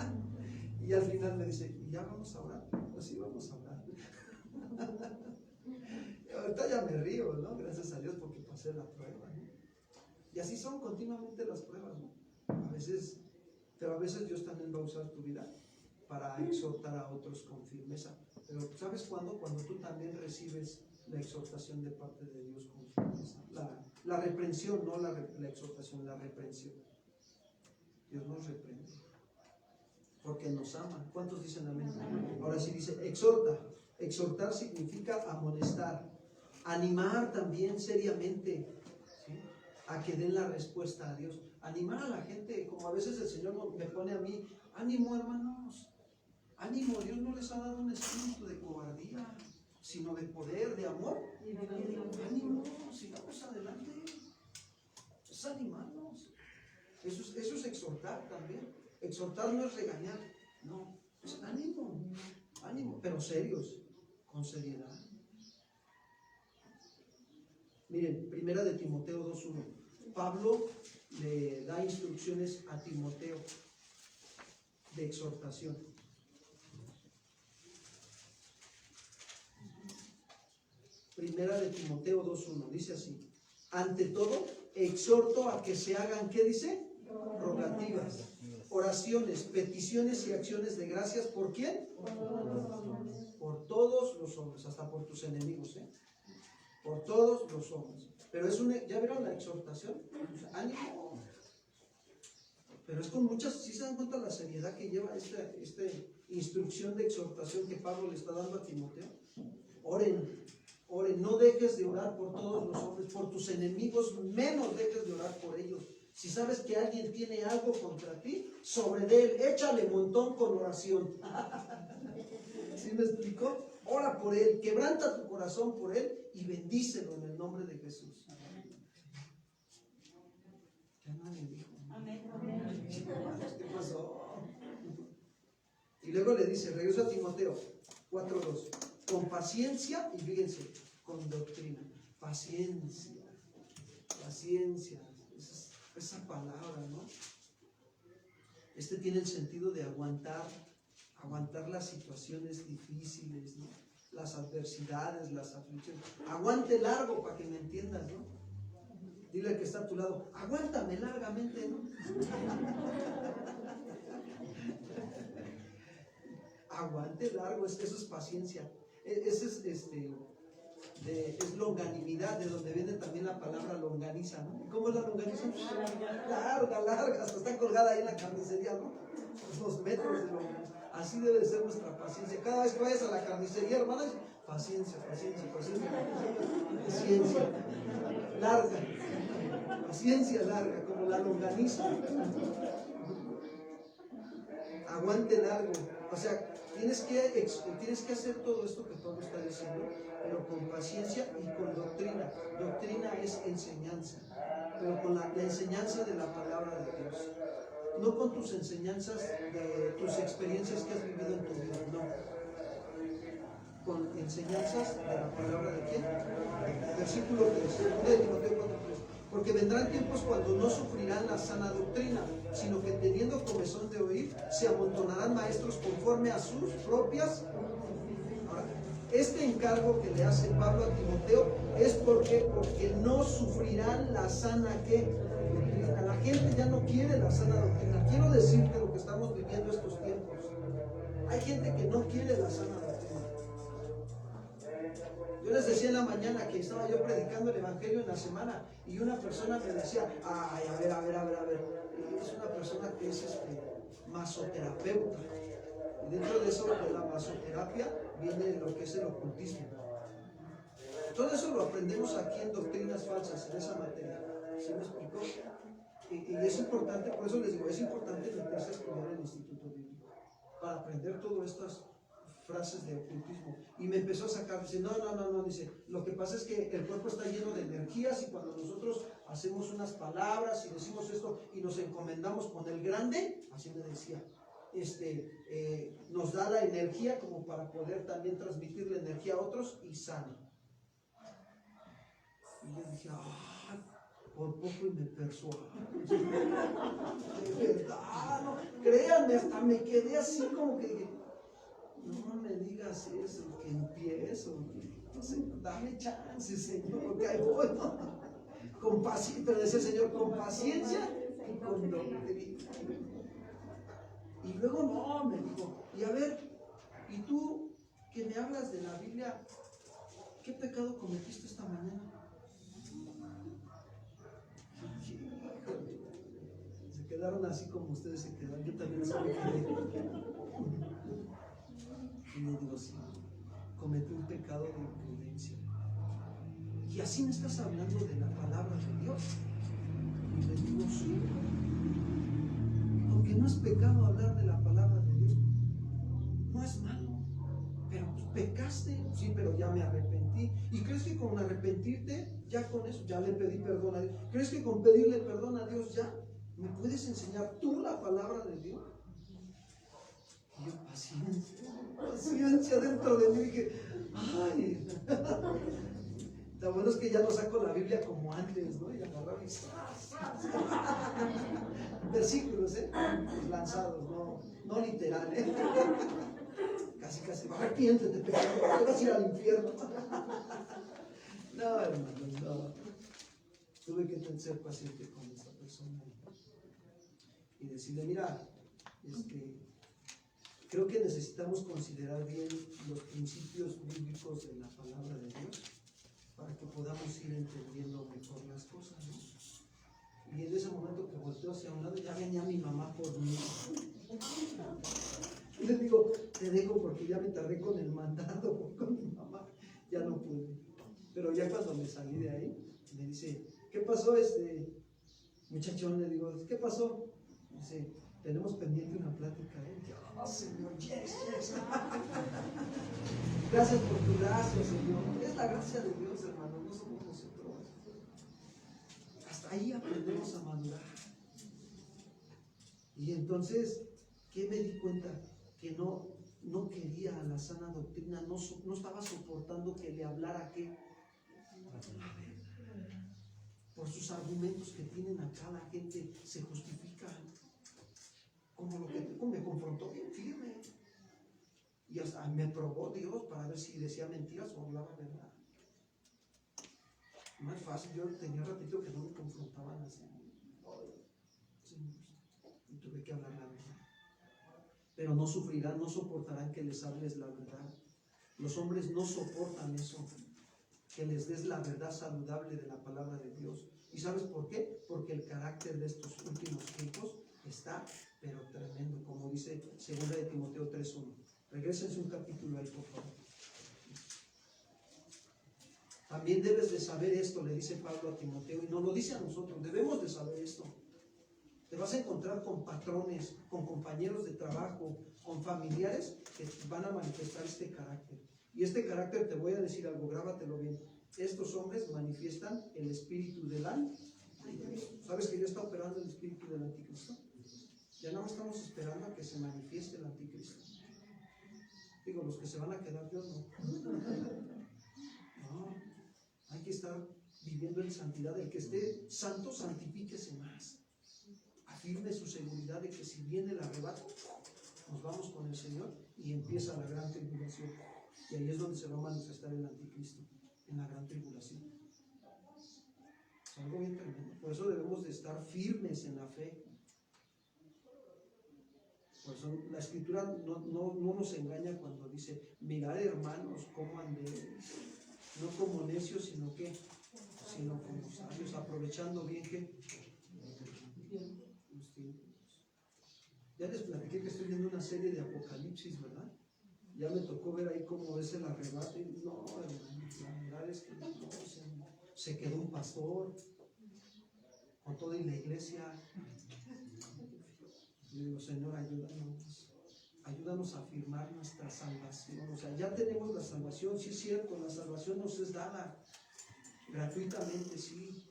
Y al final me dice, ¿y ya vamos a orar? Pues sí, vamos a orar. Y ahorita ya me río, ¿no? Gracias a Dios porque pasé la prueba, ¿no? Y así son continuamente las pruebas, ¿no? Pero a veces Dios también va a usar tu vida para exhortar a otros con firmeza. Pero ¿sabes cuándo? Cuando tú también recibes la exhortación de parte de Dios con firmeza. La reprensión, no la exhortación, la reprensión. Dios nos reprende porque nos ama. ¿Cuántos dicen amén? Ahora sí dice, exhorta. Exhortar significa amonestar, animar también seriamente, ¿sí?, a que den la respuesta a Dios. Animar a la gente, como a veces el Señor me pone a mí, ánimo hermanos, ánimo, Dios no les ha dado un espíritu de cobardía, sino de poder, de amor. Ánimo, sigamos adelante. Es animarnos. Eso es exhortar también. Exhortar no es regañar, no, es ánimo, ánimo, pero serios, con seriedad. Miren, primera de Timoteo 2:1. Pablo le da instrucciones a Timoteo de exhortación. Primera de Timoteo 2:1, dice así: ante todo, exhorto a que se hagan, ¿qué dice? Rogativas, oraciones, peticiones y acciones de gracias. ¿Por quién? Por todos los hombres, hasta por tus enemigos, ¿eh? Por todos los hombres. Pero es ¿ya vieron la exhortación? Ánimo. Pero es con muchas, ¿sí se dan cuenta la seriedad que lleva esta instrucción de exhortación que Pablo le está dando a Timoteo? Oren, oren, no dejes de orar por todos los hombres, por tus enemigos, menos dejes de orar por ellos. Si sabes que alguien tiene algo contra ti, sobre de él, échale montón con oración. ¿Sí me explicó? Ora por él, quebranta tu corazón por él y bendícelo en el nombre de Jesús. Ya nadie dijo. ¿Qué pasó? Y luego le dice, regreso a Timoteo 4:2, con paciencia, y fíjense, con doctrina. Paciencia, paciencia, esa palabra, ¿no? Tiene el sentido de aguantar las situaciones difíciles, ¿no? Las adversidades, las aflicciones. Aguante largo para que me entiendas, ¿no? Dile al que está a tu lado, aguántame largamente, ¿no? Aguante largo, eso es paciencia. Eso es longanimidad, de donde viene también la palabra longaniza, ¿no? ¿Y cómo es la longaniza? Larga, hasta está colgada ahí en la carnicería, ¿no? 2 metros de longaniza. Así debe de ser nuestra paciencia. Cada vez que vayas a la carnicería, hermanas, paciencia, paciencia, paciencia. Paciencia larga. Paciencia larga, como la longaniza. Aguante largo. O sea, tienes que hacer todo esto que Pablo está diciendo, pero con paciencia y con doctrina. Doctrina es enseñanza, pero con la enseñanza de la palabra de Dios. No con tus enseñanzas de tus experiencias que has vivido en tu vida, no. Con enseñanzas de la palabra de quién. Versículo 3, de Timoteo 4:3. Porque vendrán tiempos cuando no sufrirán la sana doctrina, sino que teniendo comezón de oír, se amontonarán maestros conforme a sus propias. Ahora, este encargo que le hace Pablo a Timoteo es porque no sufrirán la sana ¿qué? Doctrina. La gente ya no quiere la sana doctrina. Quiero decirte lo que estamos viviendo estos tiempos. Hay gente que no quiere la sana doctrina. Yo les decía en la mañana que estaba yo predicando el evangelio en la semana y una persona me decía, ay, a ver, es una persona que es masoterapeuta. Y dentro de eso, de la masoterapia, viene lo que es el ocultismo. Todo eso lo aprendemos aquí en doctrinas falsas, en esa materia. ¿Sí me explicó? Y es importante, por eso les digo, es importante meterse a estudiar el Instituto Bíblico para aprender todas estas frases de ocultismo. Y me empezó a sacar, dice, no, dice, lo que pasa es que el cuerpo está lleno de energías y cuando nosotros hacemos unas palabras y decimos esto y nos encomendamos con el grande, así me decía, nos da la energía como para poder también transmitir la energía a otros y sana. Y yo dije, por poco y me persuado. De verdad, no, créanme, hasta me quedé así como que dije, no me digas eso, que empiezo. No sé, dame chance, Señor, que ahí voy. Con paciencia, pero decía el Señor, con paciencia y con doctrina. Y luego no, me dijo, y a ver, ¿y tú que me hablas de la Biblia, qué pecado cometiste esta mañana? Se quedaron así como ustedes se quedaron, yo también así me quedé. Y le digo, sí, cometí un pecado de imprudencia. Y así me estás hablando de la palabra de Dios. Y le digo, sí, porque no es pecado hablar de la palabra de Dios. No es malo. Pero pues, pecaste, sí, pero ya me arrepentí. ¿Y crees que con arrepentirte, ya con eso, ya le pedí perdón a Dios? ¿Crees que con pedirle perdón a Dios ya me puedes enseñar tú la palabra de Dios? Y yo, paciencia dentro de mí, dije, ay. Lo bueno es que ya no saco la Biblia como antes, ¿no? Y agarraba y versículos, lanzados, no literal, Casi, arrepiéntete, pecador, te vas a ir al infierno. No, hermanos, no. Tuve que ser paciente con esta persona y decirle, mira, creo que necesitamos considerar bien los principios bíblicos de la palabra de Dios para que podamos ir entendiendo mejor las cosas, ¿no? Y en ese momento que volteó hacia un lado, ya venía mi mamá por mí. Y le digo, te dejo porque ya me tardé con el mandado, con mi mamá, ya no pude. Pero ya cuando me salí de ahí, me dice, ¿qué pasó muchachón? Le digo, ¿qué pasó? Dice, tenemos pendiente una plática, Yo, oh, Señor, yes. Gracias por tu gracia, Señor. Es la gracia de Dios, hermano, no somos nosotros. Hasta ahí aprendemos a madurar. Y entonces, ¿qué me di cuenta? Que no quería la sana doctrina, no estaba soportando que le hablara ¿qué? Por sus argumentos que tienen acá, la gente se justifica. Como lo que me confrontó bien firme. Y hasta me probó Dios para ver si decía mentiras o hablaba verdad. No es fácil, yo tenía un ratito que no me confrontaban así. Y tuve que hablar la verdad. Pero no sufrirán, no soportarán que les hables la verdad. Los hombres no soportan eso, que les des la verdad saludable de la palabra de Dios. ¿Y sabes por qué? Porque el carácter de estos últimos tiempos está, pero tremendo, como dice 2 de Timoteo 3:1. Regrésense un capítulo ahí, por favor. También debes de saber esto, le dice Pablo a Timoteo, y nos lo dice a nosotros, debemos de saber esto. Te vas a encontrar con patrones, con compañeros de trabajo, con familiares que van a manifestar este carácter. Y este carácter, te voy a decir algo, grábatelo bien. Estos hombres manifiestan el espíritu del anticristo. ¿Sabes que ya está operando el espíritu del anticristo? Ya no estamos esperando a que se manifieste el anticristo. Digo, los que se van a quedar, yo no. No, hay que estar viviendo en santidad. El que esté santo, santifíquese más. Afirme su seguridad de que si viene el arrebato, nos vamos con el Señor y empieza la gran tribulación. Y ahí es donde se va a manifestar el anticristo, en la gran tribulación. Es algo bien tremendo. Por eso debemos de estar firmes en la fe. Por eso la Escritura no nos engaña cuando dice, mirad hermanos cómo andéis, no como necios, sino como sabios, aprovechando bien que los tiempos. Ya les platiqué que estoy viendo una serie de Apocalipsis, ¿verdad? Ya me tocó ver ahí cómo es el arrebato. Y no, hermano, la verdad es que no, se quedó un pastor con toda la iglesia. Le digo, Señor, ayúdanos a afirmar nuestra salvación. O sea, ya tenemos la salvación, sí es cierto, la salvación nos es dada gratuitamente, sí.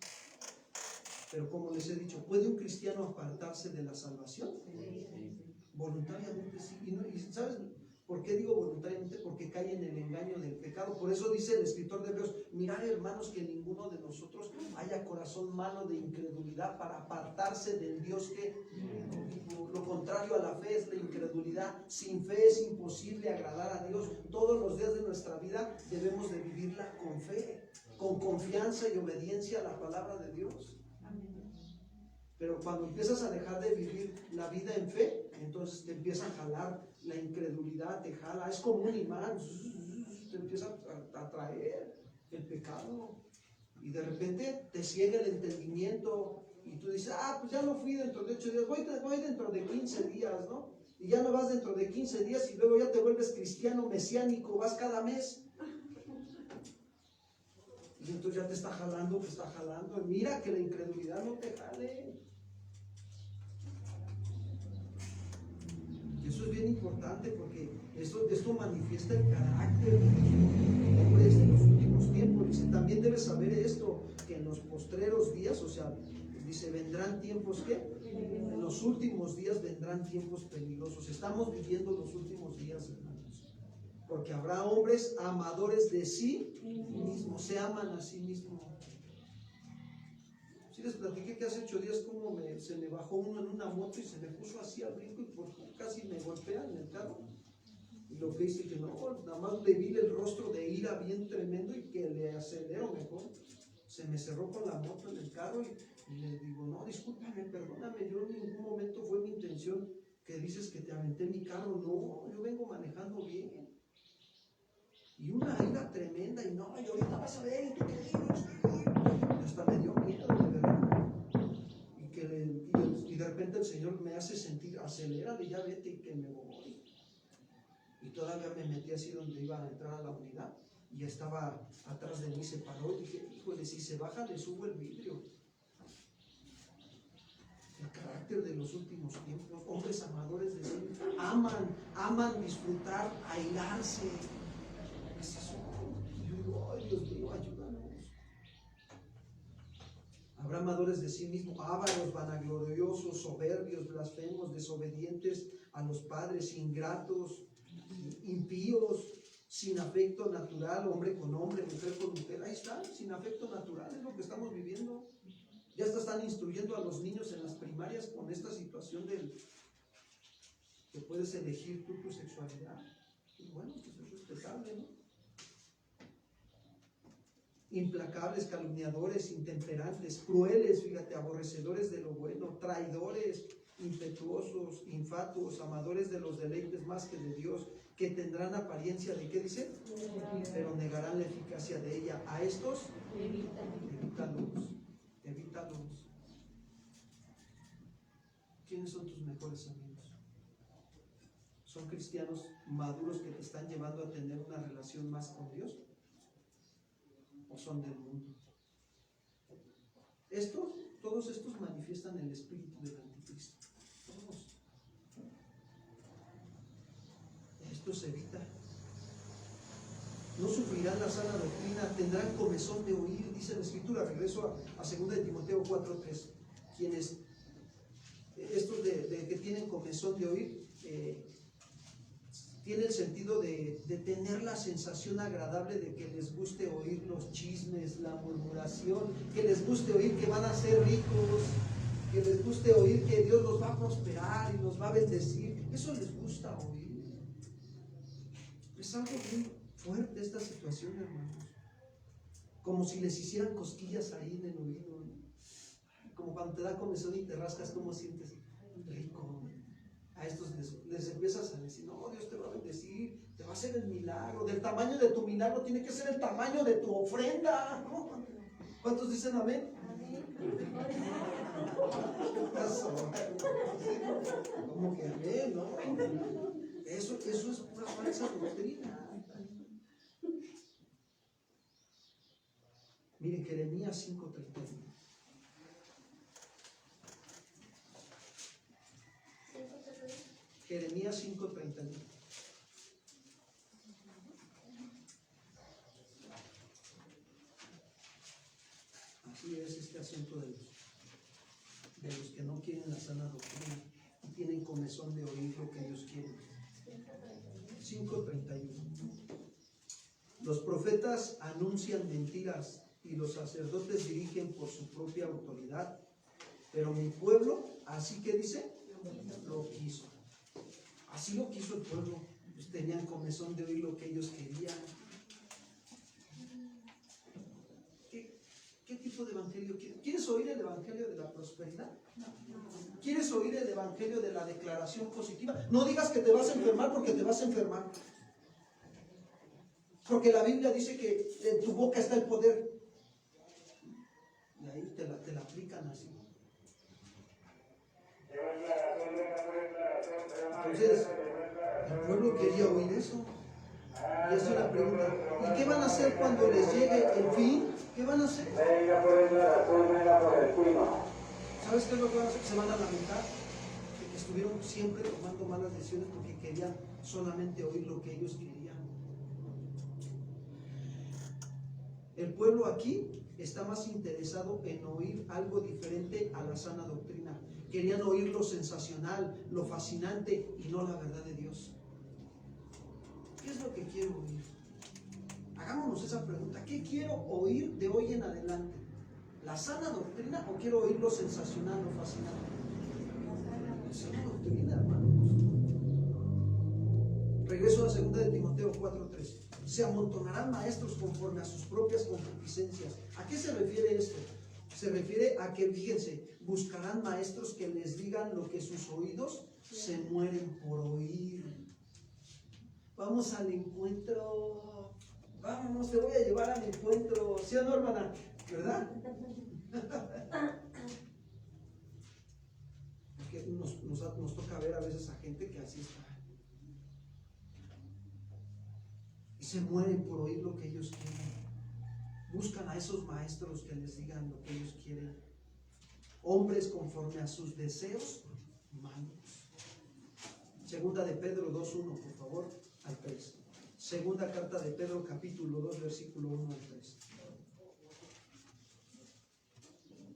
Pero como les he dicho, ¿puede un cristiano apartarse de la salvación? Voluntariamente sí. Y ¿sabes por qué digo voluntariamente? Porque cae en el engaño del pecado. Por eso dice el escritor de Hebreos, mirad hermanos que ninguno de nosotros haya corazón malo de incredulidad para apartarse del Dios que lo contrario a la fe es la incredulidad. Sin fe es imposible agradar a Dios. Todos los días de nuestra vida debemos de vivirla con fe, con confianza y obediencia a la palabra de Dios. Pero cuando empiezas a dejar de vivir la vida en fe, entonces te empieza a jalar la incredulidad, te jala, es como un imán, te empieza a atraer el pecado. Y de repente te ciega el entendimiento y tú dices, pues ya no fui dentro de 8 días, voy dentro de 15 días, ¿no? Y ya no vas dentro de 15 días y luego ya te vuelves cristiano mesiánico, vas cada mes. Y entonces ya te está jalando. Mira que la incredulidad no te jale. Y eso es bien importante porque esto manifiesta el carácter de los hombres de los últimos tiempos. Dice, también debes saber esto, que en los postreros días, o sea, dice, vendrán tiempos, ¿qué? En los últimos días vendrán tiempos peligrosos. Estamos viviendo los últimos días, hermanos. Porque habrá hombres amadores de sí mismos, se aman a sí mismos. Sí les platiqué que hace 8 días como se me bajó uno en una moto y se me puso así al brinco y por casi me golpea en el carro. Y lo que hice que no, nada más le vi el rostro de ira bien tremendo y que le acelero mejor. Se me cerró con la moto en el carro y le digo, no, discúlpame, perdóname, yo en ningún momento fue mi intención que dices que te aventé mi carro. No, yo vengo manejando bien. Y una ira tremenda y no, y ahorita vas a ver, y tú qué dices. Y hasta me dio miedo, de verdad. Y de repente el Señor me hace sentir, acelérale, ya vete que me voy. Y todavía me metí así donde iba a entrar a la unidad y estaba atrás de mí, se paró y dije, híjole, si se baja le subo el vidrio. El carácter de los últimos tiempos, hombres amadores de sí, aman disfrutar, airarse. ¿Qué es eso? Yo digo, ay Dios mío, ayúdanos. Habrá amadores de sí mismos, ávaros, vanagloriosos, soberbios, blasfemos, desobedientes a los padres, ingratos, impíos, sin afecto natural, hombre con hombre, mujer con mujer. Ahí está, sin afecto natural, es lo que estamos viviendo. Ya están instruyendo a los niños en las primarias con esta situación del que puedes elegir tú tu sexualidad. Y bueno, pues es respetable, ¿no? Implacables, calumniadores, intemperantes, crueles, fíjate, aborrecedores de lo bueno, traidores, impetuosos, infatuos, amadores de los deleites más que de Dios, que tendrán apariencia de, ¿qué dice? Pero negarán la eficacia de ella. A estos, evítalos. ¿Quiénes son tus mejores amigos? ¿Son cristianos maduros que te están llevando a tener una relación más con Dios? ¿O son del mundo? Todos estos manifiestan el espíritu del anticristo. Todos. Esto se evita. No sufrirán la sana doctrina, tendrán comezón de oír, dice la Escritura. Regreso a 2 de Timoteo 4:3. Quienes, estos de que tienen comezón de oír, tiene el sentido de tener la sensación agradable de que les guste oír los chismes, la murmuración, que les guste oír que van a ser ricos, que les guste oír que Dios los va a prosperar y los va a bendecir. Eso les gusta oír. Es algo muy fuerte esta situación, hermanos. Como si les hicieran cosquillas ahí en el oído, ¿no? Como cuando te da comezón y te rascas, ¿cómo sientes? Rico. A estos les empiezas a decir, no, Dios te va a bendecir, te va a hacer el milagro. Del tamaño de tu milagro tiene que ser el tamaño de tu ofrenda, ¿no? ¿Cuántos dicen amén? ¿Qué pasó? ¿Cómo que amén, no? Eso es pura falsa doctrina. Miren, Jeremías 5:31. Jeremías 5:31. Así es este asunto de los que no quieren la sana doctrina y tienen comezón de oír lo que ellos quieren. 5:31. Los profetas anuncian mentiras y los sacerdotes dirigen por su propia autoridad, pero mi pueblo, así que dice, lo quiso. Así lo quiso el pueblo. Pues tenían comezón de oír lo que ellos querían. ¿Qué tipo de evangelio quieren? ¿Quiénes ¿Quieres oír el evangelio de la prosperidad? ¿Quieres oír el evangelio de la declaración positiva? No digas que te vas a enfermar, porque te vas a enfermar. Porque la Biblia dice que en tu boca está el poder. Y ahí te la aplican así. Entonces, el pueblo quería oír eso. Y eso es la pregunta. ¿Y qué van a hacer cuando les llegue el fin? ¿Qué van a hacer? ¿Sabes qué es lo que van a hacer? Se van a lamentar de que estuvieron siempre tomando malas decisiones porque querían solamente oír lo que ellos querían. El pueblo aquí está más interesado en oír algo diferente a la sana doctrina. Querían oír lo sensacional, lo fascinante y no la verdad de Dios. ¿Qué es lo que quiero oír? Hagámonos esa pregunta. ¿Qué quiero oír de hoy en adelante? ¿La sana doctrina o quiero oír lo sensacional, lo fascinante? La sana doctrina, hermanos. Regreso a 2 de Timoteo 4:3. Se amontonarán maestros conforme a sus propias concupiscencias. ¿A qué se refiere esto? Se refiere a que, fíjense, buscarán maestros que les digan lo que sus oídos se mueren por oír. Vamos al encuentro. Vámonos, te voy a llevar al encuentro. ¿Sí o no, hermana? ¿Verdad? Porque nos toca ver a veces a gente que así está. Y se mueren por oír lo que ellos quieren. Buscan a esos maestros que les digan lo que ellos quieren. Hombres conforme a sus deseos humanos. Segunda de Pedro 2:1, por favor, al 3. Segunda carta de Pedro, capítulo 2, versículo 1 al 3.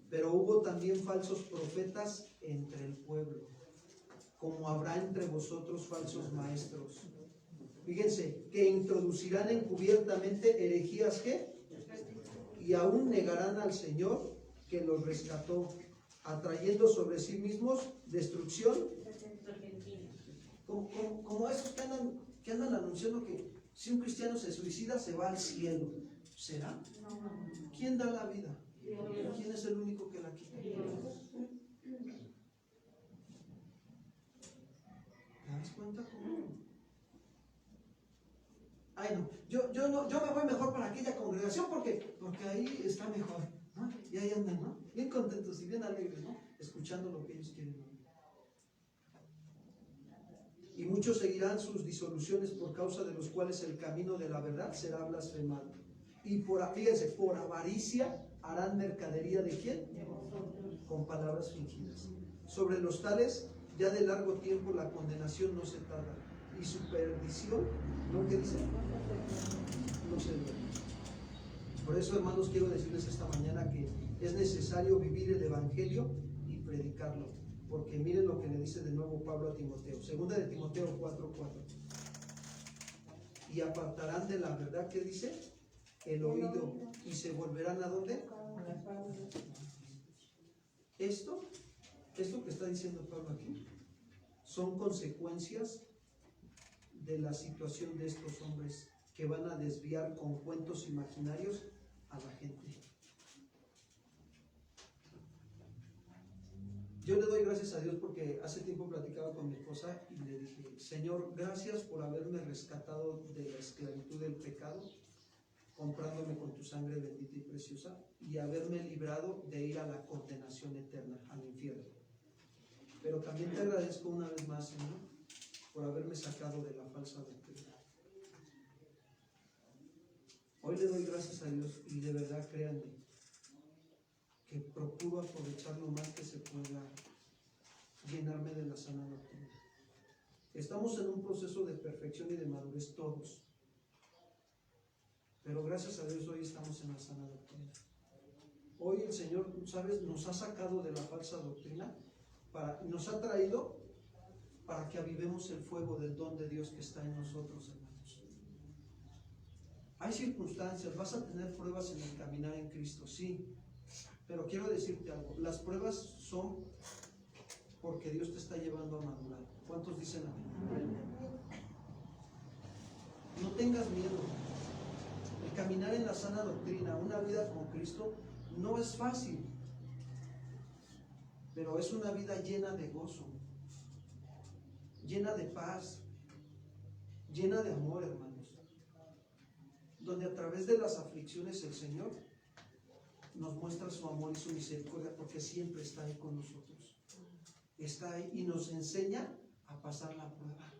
Pero hubo también falsos profetas entre el pueblo, como habrá entre vosotros falsos maestros. Fíjense, que introducirán encubiertamente herejías, ¿qué? Y aún negarán al Señor que los rescató, atrayendo sobre sí mismos destrucción. Como esos que andan anunciando que si un cristiano se suicida se va al cielo. ¿Será? ¿Quién da la vida? ¿Quién es el único que la quita? ¿Te das cuenta cómo? Ay, no, yo me voy mejor para aquella congregación porque ahí está mejor, ¿no? Y ahí andan, ¿no? Bien contentos y bien alegres, ¿no? Escuchando lo que ellos quieren oír. Y muchos seguirán sus disoluciones, por causa de los cuales el camino de la verdad será blasfemado. Y fíjense, por avaricia harán mercadería ¿de quién? Con palabras fingidas. Sobre los tales, ya de largo tiempo la condenación no se tarda. Y su perdición, ¿no? ¿Qué dice? No se ve. Por eso, hermanos, quiero decirles esta mañana que es necesario vivir el evangelio y predicarlo. Porque miren lo que le dice de nuevo Pablo a Timoteo. Segunda de Timoteo 4:4. Y apartarán de la verdad, que dice, el oído, y se volverán ¿a dónde? Esto que está diciendo Pablo aquí son consecuencias de la situación de estos hombres que van a desviar con cuentos imaginarios a la gente. Yo le doy gracias a Dios porque hace tiempo platicaba con mi esposa y le dije: Señor, gracias por haberme rescatado de la esclavitud del pecado, comprándome con tu sangre bendita y preciosa, y haberme librado de ir a la condenación eterna, al infierno. Pero también te agradezco una vez más, Señor, por haberme sacado de la falsa doctrina. Hoy le doy gracias a Dios y de verdad créanme que procuro aprovechar lo más que se pueda, llenarme de la sana doctrina. Estamos en un proceso de perfección y de madurez todos, pero gracias a Dios hoy estamos en la sana doctrina. Hoy el Señor, ¿sabes?, nos ha sacado de la falsa doctrina, nos ha traído para que avivemos el fuego del don de Dios que está en nosotros, hermanos. Hay circunstancias, vas a tener pruebas en el caminar en Cristo, sí. Pero quiero decirte algo, las pruebas son porque Dios te está llevando a madurar. ¿Cuántos dicen amén? No tengas miedo. El caminar en la sana doctrina, una vida con Cristo, no es fácil. pero es una vida llena de gozo, llena de paz, llena de amor, hermanos, donde a través de las aflicciones el Señor nos muestra su amor y su misericordia, porque siempre está ahí con nosotros, está ahí y nos enseña a pasar la prueba,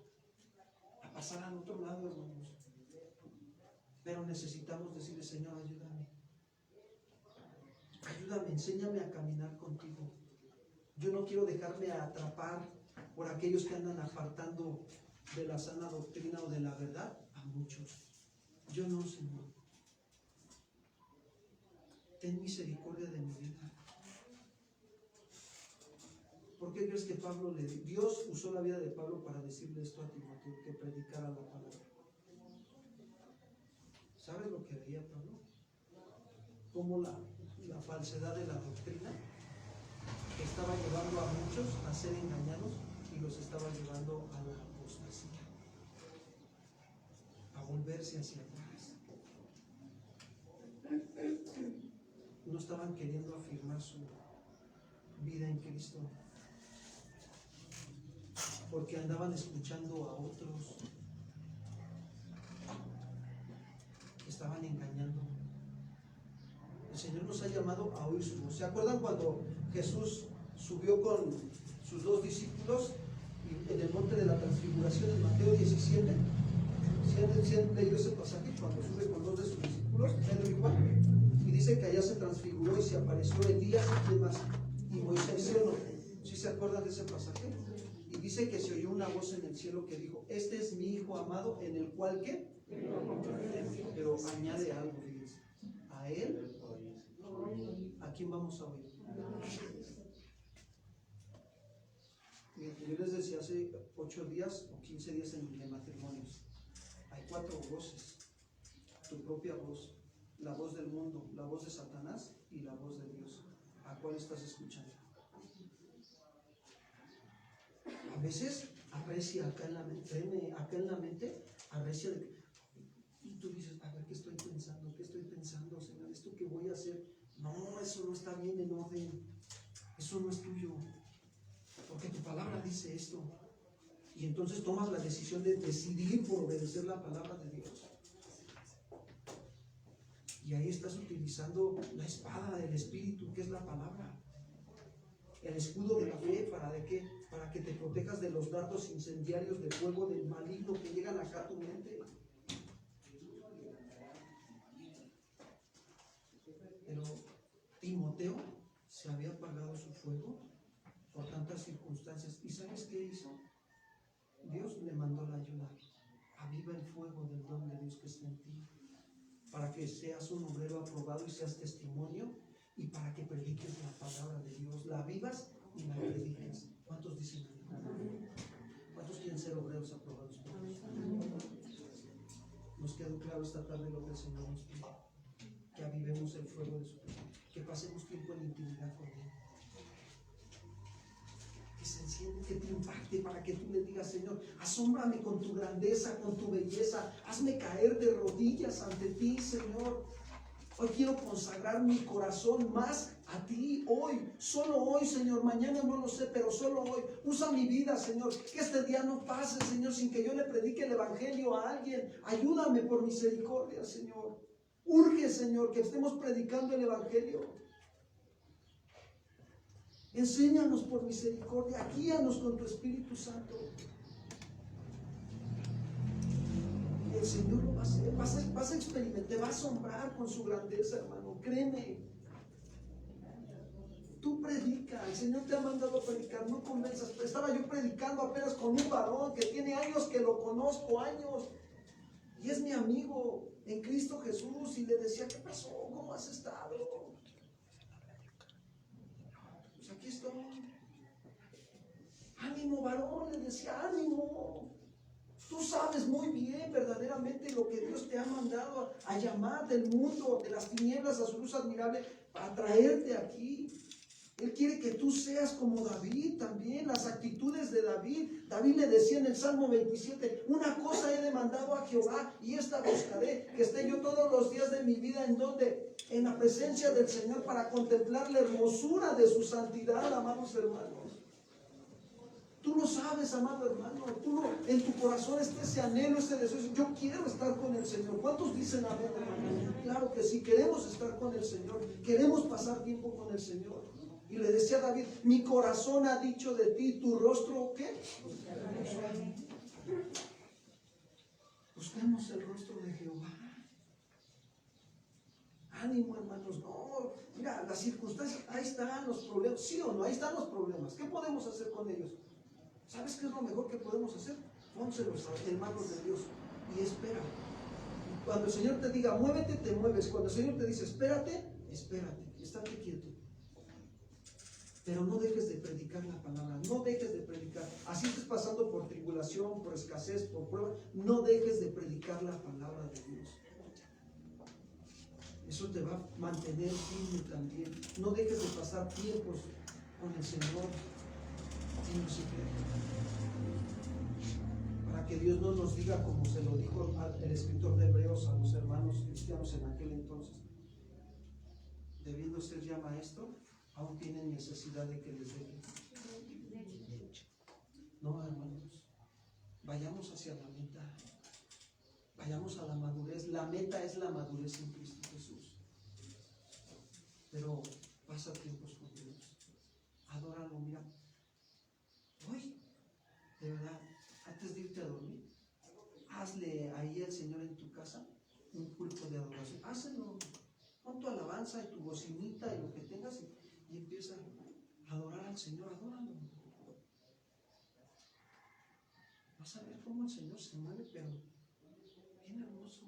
a pasar al otro lado, hermanos. Pero necesitamos decirle: Señor, ayúdame, enséñame a caminar contigo. Yo no quiero dejarme atrapar por aquellos que andan apartando de la sana doctrina o de la verdad a muchos. Yo no, Señor. Ten misericordia de mi vida. ¿Por qué crees que Dios usó la vida de Pablo para decirle esto a Timoteo, que predicara la palabra? ¿Sabes lo que veía Pablo? Cómo la falsedad de la doctrina estaba llevando a muchos a ser engañados y los estaba llevando a la apostasía, a volverse hacia atrás. No estaban queriendo afirmar su vida en Cristo, porque andaban escuchando a otros, estaban engañando. El Señor nos ha llamado a oír su voz. ¿Se acuerdan cuando Jesús subió con sus 2 discípulos en el monte de la transfiguración en Mateo 17? ¿Sí han leído ese pasaje? Cuando sube con 2 de sus discípulos, Pedro y Juan, y dice que allá se transfiguró y se apareció Elías y demás, y Moisés, ¿sí o no? ¿Sí se acuerdan de ese pasaje? Y dice que se oyó una voz en el cielo que dijo: este es mi Hijo amado, en el cual ¿qué? Pero añade algo, fíjense: a él, ¿a quién vamos a oír? Yo les decía hace 8 días o 15 días en matrimonios, hay 4 voces: tu propia voz, la voz del mundo, la voz de Satanás y la voz de Dios. ¿A cuál estás escuchando? A veces arrecia acá en la mente, arrecia de que, y tú dices: a ver, ¿qué estoy pensando, Señor? ¿Esto que voy a hacer? No, eso no está bien en orden, eso no es tuyo, porque tu palabra dice esto. Y entonces tomas la decisión de decidir por obedecer la palabra de Dios. Y ahí estás utilizando la espada del Espíritu, que es la palabra. El escudo de la fe, ¿para de qué? Para que te protejas de los dardos incendiarios de fuego del maligno que llegan acá a tu mente. Pero Timoteo se había apagado su fuego por tantas circunstancias. ¿Y sabes qué hizo? Dios le mandó la ayuda. Aviva el fuego del don de Dios que está en ti, para que seas un obrero aprobado y seas testimonio, y para que prediques la palabra de Dios, la vivas y la prediques. ¿Cuántos dicen amén? ¿Cuántos quieren ser obreros aprobados por Dios? Nos quedó claro esta tarde lo que el Señor nos pide: que avivemos el fuego de su presencia, que pasemos tiempo en intimidad con Él, que se enciende, que te impacte, para que tú le digas: Señor, asómbrame con tu grandeza, con tu belleza, hazme caer de rodillas ante ti, Señor. Hoy quiero consagrar mi corazón más a ti, hoy, solo hoy, Señor. Mañana no lo sé, pero solo hoy. Usa mi vida, Señor. Que este día no pase, Señor, sin que yo le predique el evangelio a alguien. Ayúdame por misericordia, Señor. Urge, Señor, que estemos predicando el evangelio. Enséñanos por misericordia. Guíanos con tu Espíritu Santo. El Señor lo va a hacer, vas a experimentar, te va a asombrar con su grandeza, hermano, créeme. Tú predica, el Señor te ha mandado a predicar, no convenzas. Estaba yo predicando apenas con un varón que tiene años que lo conozco, años, y es mi amigo en Cristo Jesús, y le decía: ¿qué pasó? ¿Cómo has estado? Pues aquí estoy. Ánimo, varón, le decía, ánimo. Tú sabes muy bien verdaderamente lo que Dios te ha mandado a llamar del mundo, de las tinieblas a su luz admirable, para traerte aquí. Él quiere que tú seas como David también, las actitudes de David. David le decía en el Salmo 27, una cosa he demandado a Jehová y esta buscaré, que esté yo todos los días de mi vida, ¿en dónde? en la presencia del Señor para contemplar la hermosura de su santidad, amados hermanos. Tú lo sabes, amado hermano, en tu corazón está ese anhelo, ese deseo. Yo quiero estar con el Señor. ¿Cuántos dicen amén, hermano? Claro que sí, queremos estar con el Señor, queremos pasar tiempo con el Señor. Y le decía a David, mi corazón ha dicho de ti, tu rostro, ¿qué? Busquemos el rostro de Jehová. Ánimo, hermanos, no, mira, las circunstancias, ahí están los problemas, ¿sí o no? Ahí están los problemas. ¿Qué podemos hacer con ellos? ¿Sabes qué es lo mejor que podemos hacer? Pónselos en manos de Dios y espera. Cuando el Señor te diga, muévete, te mueves. Cuando el Señor te dice, espérate, espérate, estate quieto. Pero no dejes de predicar la palabra, no dejes de predicar. Así estés pasando por tribulación, por escasez, por prueba, no dejes de predicar la palabra de Dios. Eso te va a mantener firme también. No dejes de pasar tiempos con el Señor en lo secreto. Para que Dios no nos diga, como se lo dijo el escritor de Hebreos a los hermanos cristianos en aquel entonces, debiendo ser ya maestro, aún tienen necesidad de que les den. No, hermanos, vayamos hacia la meta, vayamos a la madurez. La meta es la madurez en Cristo Jesús. Pero pasa tiempos con Dios, adóralo. Mira, hoy, de verdad, antes de irte a dormir, hazle ahí al Señor en tu casa un culto de adoración. Hácelo, pon tu alabanza y tu bocinita y lo que tengas y empieza a adorar al Señor. Adóralo. Vas a ver cómo el Señor se mueve, pero bien hermoso.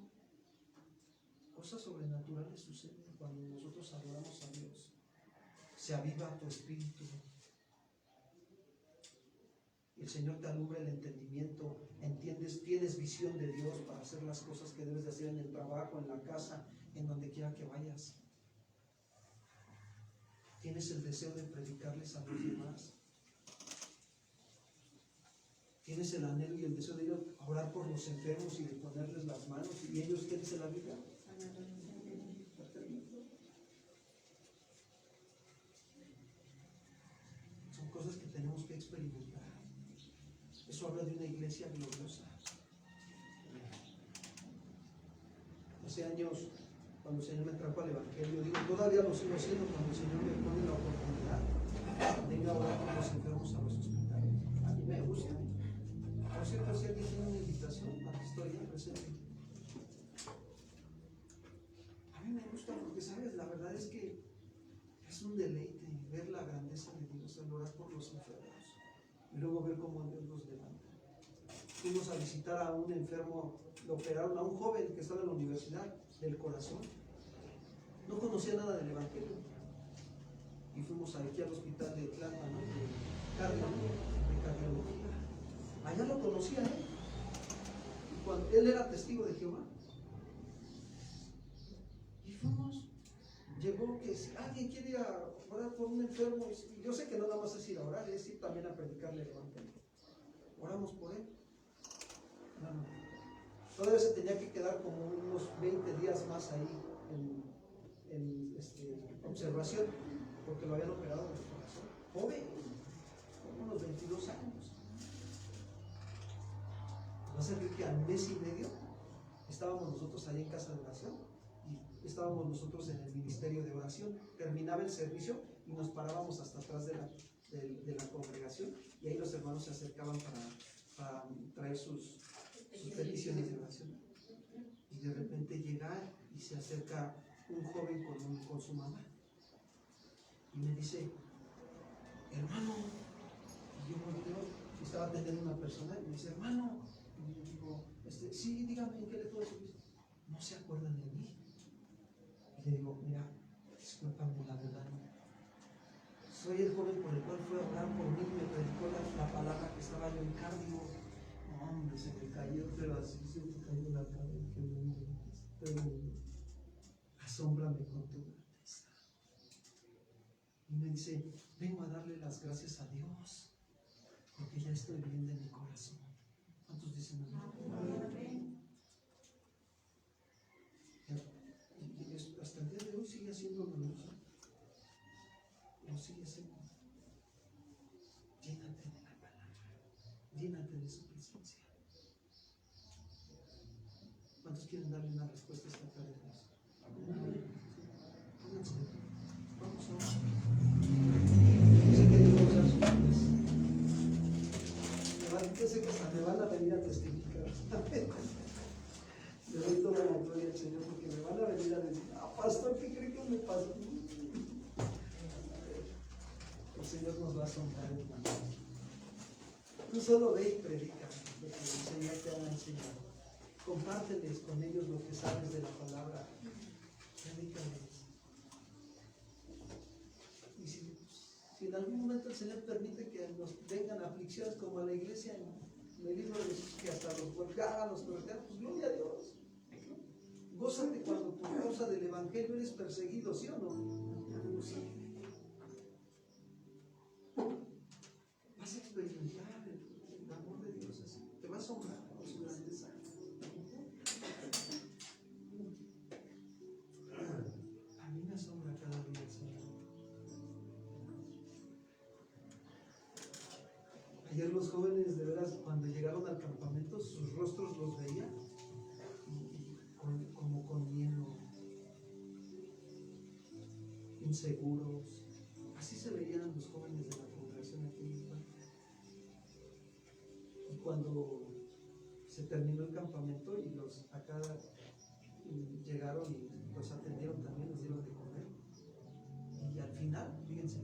Cosas sobrenaturales suceden cuando nosotros adoramos a Dios. Se aviva tu espíritu. El Señor te alumbra el entendimiento, entiendes, tienes visión de Dios para hacer las cosas que debes de hacer en el trabajo, en la casa, en donde quiera que vayas. Tienes el deseo de predicarles a los demás. Tienes el anhelo y el deseo de ir a orar por los enfermos y de ponerles las manos. ¿Y ellos qué dice la Biblia? Son cosas que tenemos que experimentar. Eso habla de una iglesia gloriosa. Hace años, cuando el Señor me trajo al Evangelio, digo, todavía lo sigo haciendo cuando el Señor me pone la oportunidad de ir a orar por los enfermos a los hospitales. A mí me gusta. Por cierto, si alguien tiene una invitación, aquí estoy presente. A mí me gusta porque, ¿sabes? La verdad es que es un deleite ver la grandeza de Dios, el orar por los enfermos y luego ver cómo Dios los levanta. Fuimos a visitar a un enfermo, lo operaron, a un joven que estaba en la universidad del corazón. No conocía nada del Evangelio. Y fuimos aquí al hospital de Tlalpan, de cardiología. Allá lo conocía él. Y cuando él era testigo de Jehová. Y fuimos. Llegó que si alguien quiere ir a orar por un enfermo, y yo sé que no nada más es ir a orar, es ir también a predicarle el Evangelio. Oramos por él. No. Todavía se tenía que quedar como unos 20 días más ahí en observación, porque lo habían operado del corazón. Joven, como unos 22 años. Va a ser que al mes y medio estábamos nosotros ahí en casa de oración y estábamos nosotros en el ministerio de oración. Terminaba el servicio y nos parábamos hasta atrás de la congregación y ahí los hermanos se acercaban para traer sus peticiones de oración. Y de repente llega y se acerca un joven con su mamá y me dice, hermano, y yo volteo y estaba atendiendo a una persona y me dice, hermano, y yo digo, sí, dígame, ¿en qué le puedo servir? No se acuerdan de mí. Y le digo, mira, discúlpame, la verdad, soy el joven por el cual fue a orar por mí y me predicó la palabra que estaba yo en cardio. No, hombre, se me cayó, pero así se me cayó la cabeza. Asómbrame con tu grandeza. Y me dice, vengo a darle las gracias a Dios, porque ya estoy bien de mi corazón. ¿Cuántos dicen amén? Y hasta el día de hoy sigue haciendo luz. Lo sigue haciendo. Llénate de la palabra. Llénate de su presencia. ¿Cuántos quieren darle una respuesta a esta tarde? Pónganse. Vamos a orar. Yo sé que Dios va a usar sus vidas. Yo sé que hasta me van a venir a testificar. Le doy toda la gloria al Señor porque me van a venir a decir, pastor, ¿qué cree que me pasó? El Señor nos va a asombrar, hermano. Tú solo ve y predica lo que el Señor te ha enseñado. Compárteles con ellos lo que sabes de la palabra. Predícales. Y si en algún momento el Señor permite que nos vengan aflicciones como a la iglesia en el libro de Jesús, que hasta los golpeaban, los torteaban, pues gloria a Dios. Gózate cuando por causa del Evangelio eres perseguido, ¿sí o no? Sí. Vas a experimentar el amor de Dios así. Te vas a asombrar con su grandeza. A mí me asombra cada día el Señor. Ayer los jóvenes, de veras, cuando llegaron al campamento, sus rostros los veía como con miedo, inseguros. Así se veían los jóvenes de la congregación aquí en España. Y cuando se terminó el campamento y los acá llegaron y los atendieron también, les dieron de comer. Y al final, fíjense,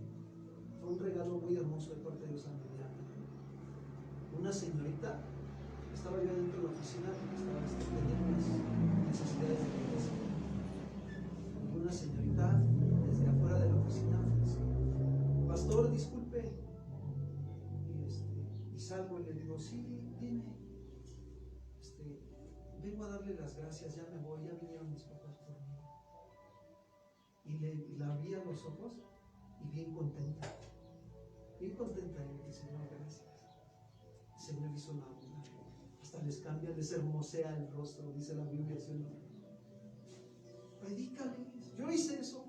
fue un regalo muy hermoso de parte de Dios a mi vida. Una señorita, estaba yo dentro de la oficina, estaba teniendo unas necesidades de limpieza. Y una señorita desde afuera de la oficina me dice, pastor, disculpe. Y salgo y le digo, sí, dime. Vengo a darle las gracias, ya me voy, ya vinieron mis papás por mí. Y la vi a los ojos y bien contenta. Bien contenta y le dije, Señor, gracias. El Señor hizo la obra. Hasta les cambia, les hermosea el rostro, dice la Biblia, ¿sí o no? Predícales. Yo hice eso.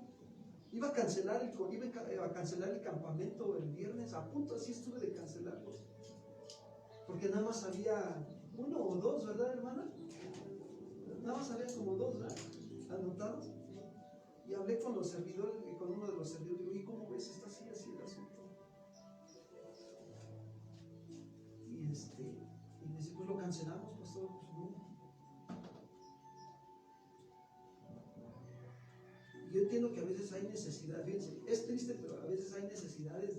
Iba a cancelar el campamento el viernes, a punto así estuve de cancelarlo. Porque nada más había uno o dos, ¿verdad, hermana? Nada más había como dos, ¿verdad? Anotados. Y hablé con los servidores, con uno de los servidores, digo, ¿y cómo ves? Está así el asunto. Y me dice, pues lo cancelamos, pastor. Pues no. Yo entiendo que a veces hay necesidad, fíjense, es triste, pero a veces hay necesidades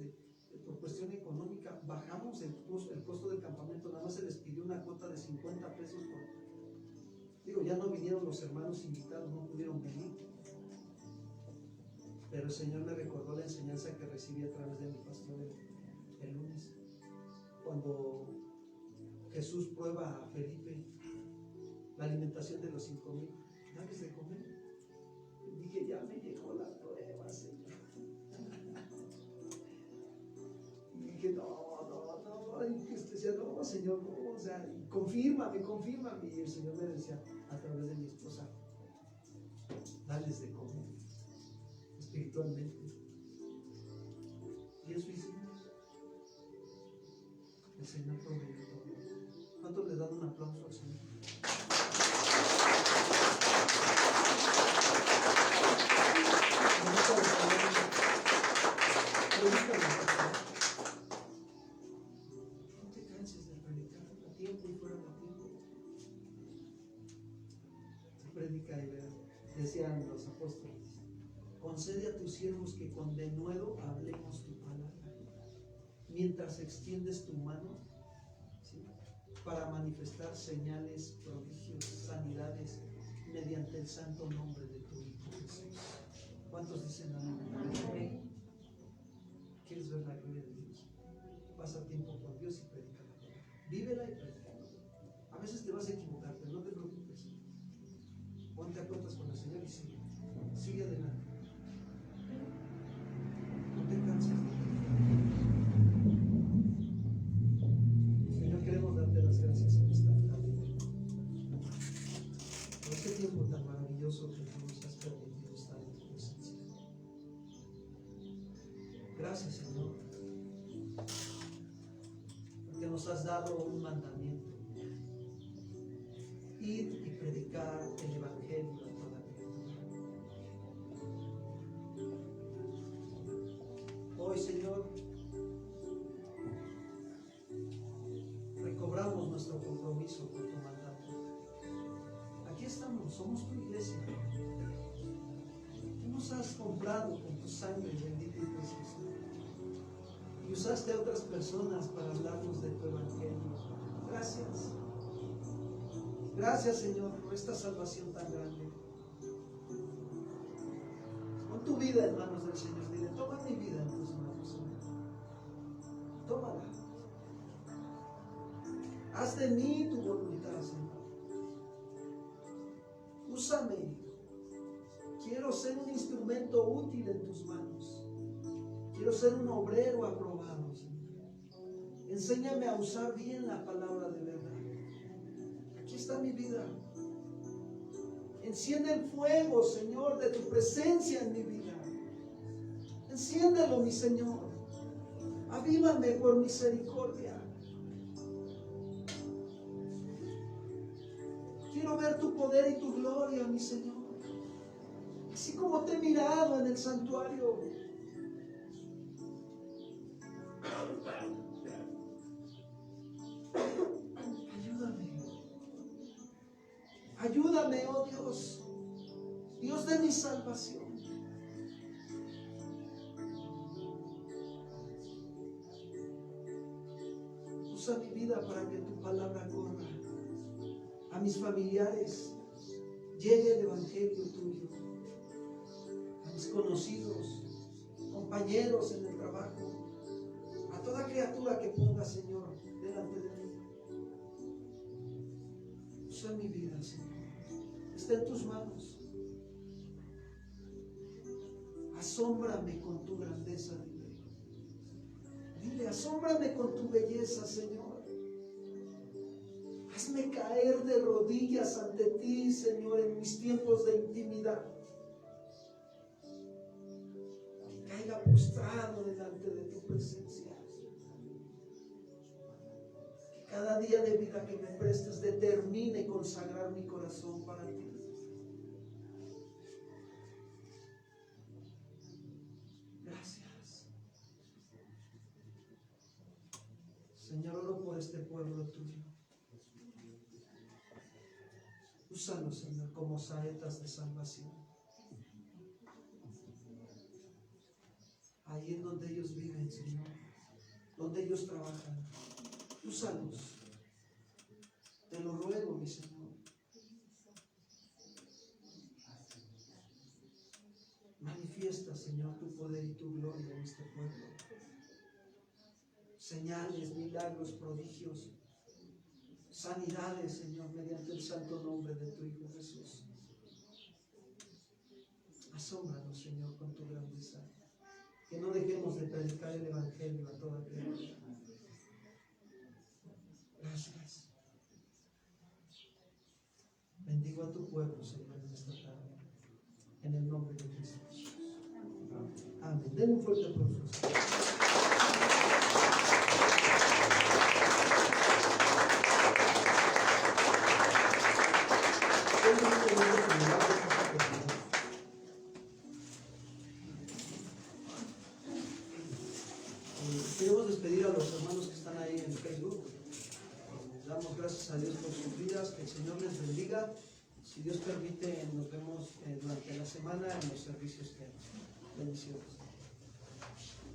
por cuestión económica. Bajamos el costo del campamento, nada más se les pidió una cuota de 50 pesos digo, ya no vinieron los hermanos invitados, no pudieron venir. Pero el Señor me recordó la enseñanza que recibí a través de mi pastor el lunes, cuando Jesús prueba a Felipe la alimentación de los 5,000. ¿Dales de comer? Dije, ya me llegó la prueba, Señor. Y dije, no. Y decía, no, Señor, no. O sea, confírmame. Y el Señor me decía, a través de mi esposa, dales de comer espiritualmente. Y eso hicimos. El Señor proveyó todo. ¿Cuántos le dan un aplauso al Señor? No te canses de predicar a tiempo y fuera de tiempo. Predica y verás. Decían los apóstoles, concede a tus siervos que con denuedo hablemos tu palabra, mientras extiendes tu mano, ¿sí?, para manifestar señales, prodigios, sanidades, mediante el santo nombre de tu Hijo Jesús. ¿Cuántos dicen amén? ¿Quieres ver la gloria de Dios? Pasa tiempo con Dios y predica la palabra. Vívela y predica. A veces te vas a equivocar, pero no te preocupes. Ponte a cuentas con el Señor y sigue adelante. No te canses. Señor, queremos darte las gracias en esta tarde por este tiempo tan maravilloso que tú nos has permitido estar en tu presencia. Gracias, Señor, porque nos has dado un mandamiento: ir y predicar el Evangelio a toda criatura. Hoy, Señor, recobramos nuestro compromiso con tu mandato. Aquí estamos, somos tu iglesia. Tú nos has comprado con tu sangre bendita y preciosa, y usaste a otras personas para hablarnos de tu Evangelio. Gracias. Gracias, Señor, por esta salvación tan grande. Pon tu vida en manos del Señor. Dile: toma mi vida en tus manos, Señor. Tómala. Haz de mí tu voluntad, Señor. Úsame. Quiero ser un instrumento útil en tus manos. Quiero ser un obrero aprobado, Señor. Enséñame a usar bien la palabra de verdad. Aquí está mi vida. Enciende el fuego, Señor, de tu presencia en mi vida. Enciéndelo, mi Señor. Avívame por misericordia. Quiero ver tu poder y tu gloria, mi Señor. Así como te he mirado en el santuario. Ayúdame. Ayúdame, oh Dios. Dios de mi salvación. Usa mi vida para que tu palabra corra a mis familiares. Llegue el Evangelio tuyo a mis conocidos, compañeros en el trabajo, a toda criatura que ponga, Señor, delante de mí. Usa mi vida, Señor. Está en tus manos. Asómbrame con tu grandeza, dile. Dile: asómbrame con tu belleza, Señor. Hazme caer de rodillas ante ti, Señor, en mis tiempos de intimidad. Que caiga postrado delante de tu presencia. Que cada día de vida que me prestes determine consagrar mi corazón para ti. Gracias. Señor, oro por este pueblo tuyo. Úsanos, Señor, como saetas de salvación. Ahí en donde ellos viven, Señor, donde ellos trabajan. Úsanos. Te lo ruego, mi Señor. Manifiesta, Señor, tu poder y tu gloria en este pueblo. Señales, milagros, prodigios, sanidades, Señor, mediante el santo nombre de tu Hijo Jesús. Asómbranos, Señor, con tu grandeza. Que no dejemos de predicar el Evangelio a toda criatura. Gracias. Bendigo a tu pueblo, Señor, en esta tarde. En el nombre de Cristo Jesús. Amén. Den un fuerte aplauso. Queremos despedir a los hermanos que están ahí en Facebook. Damos gracias a Dios por sus vidas, que el Señor les bendiga. Si Dios permite, nos vemos durante la semana en los servicios que hay. Bendiciones.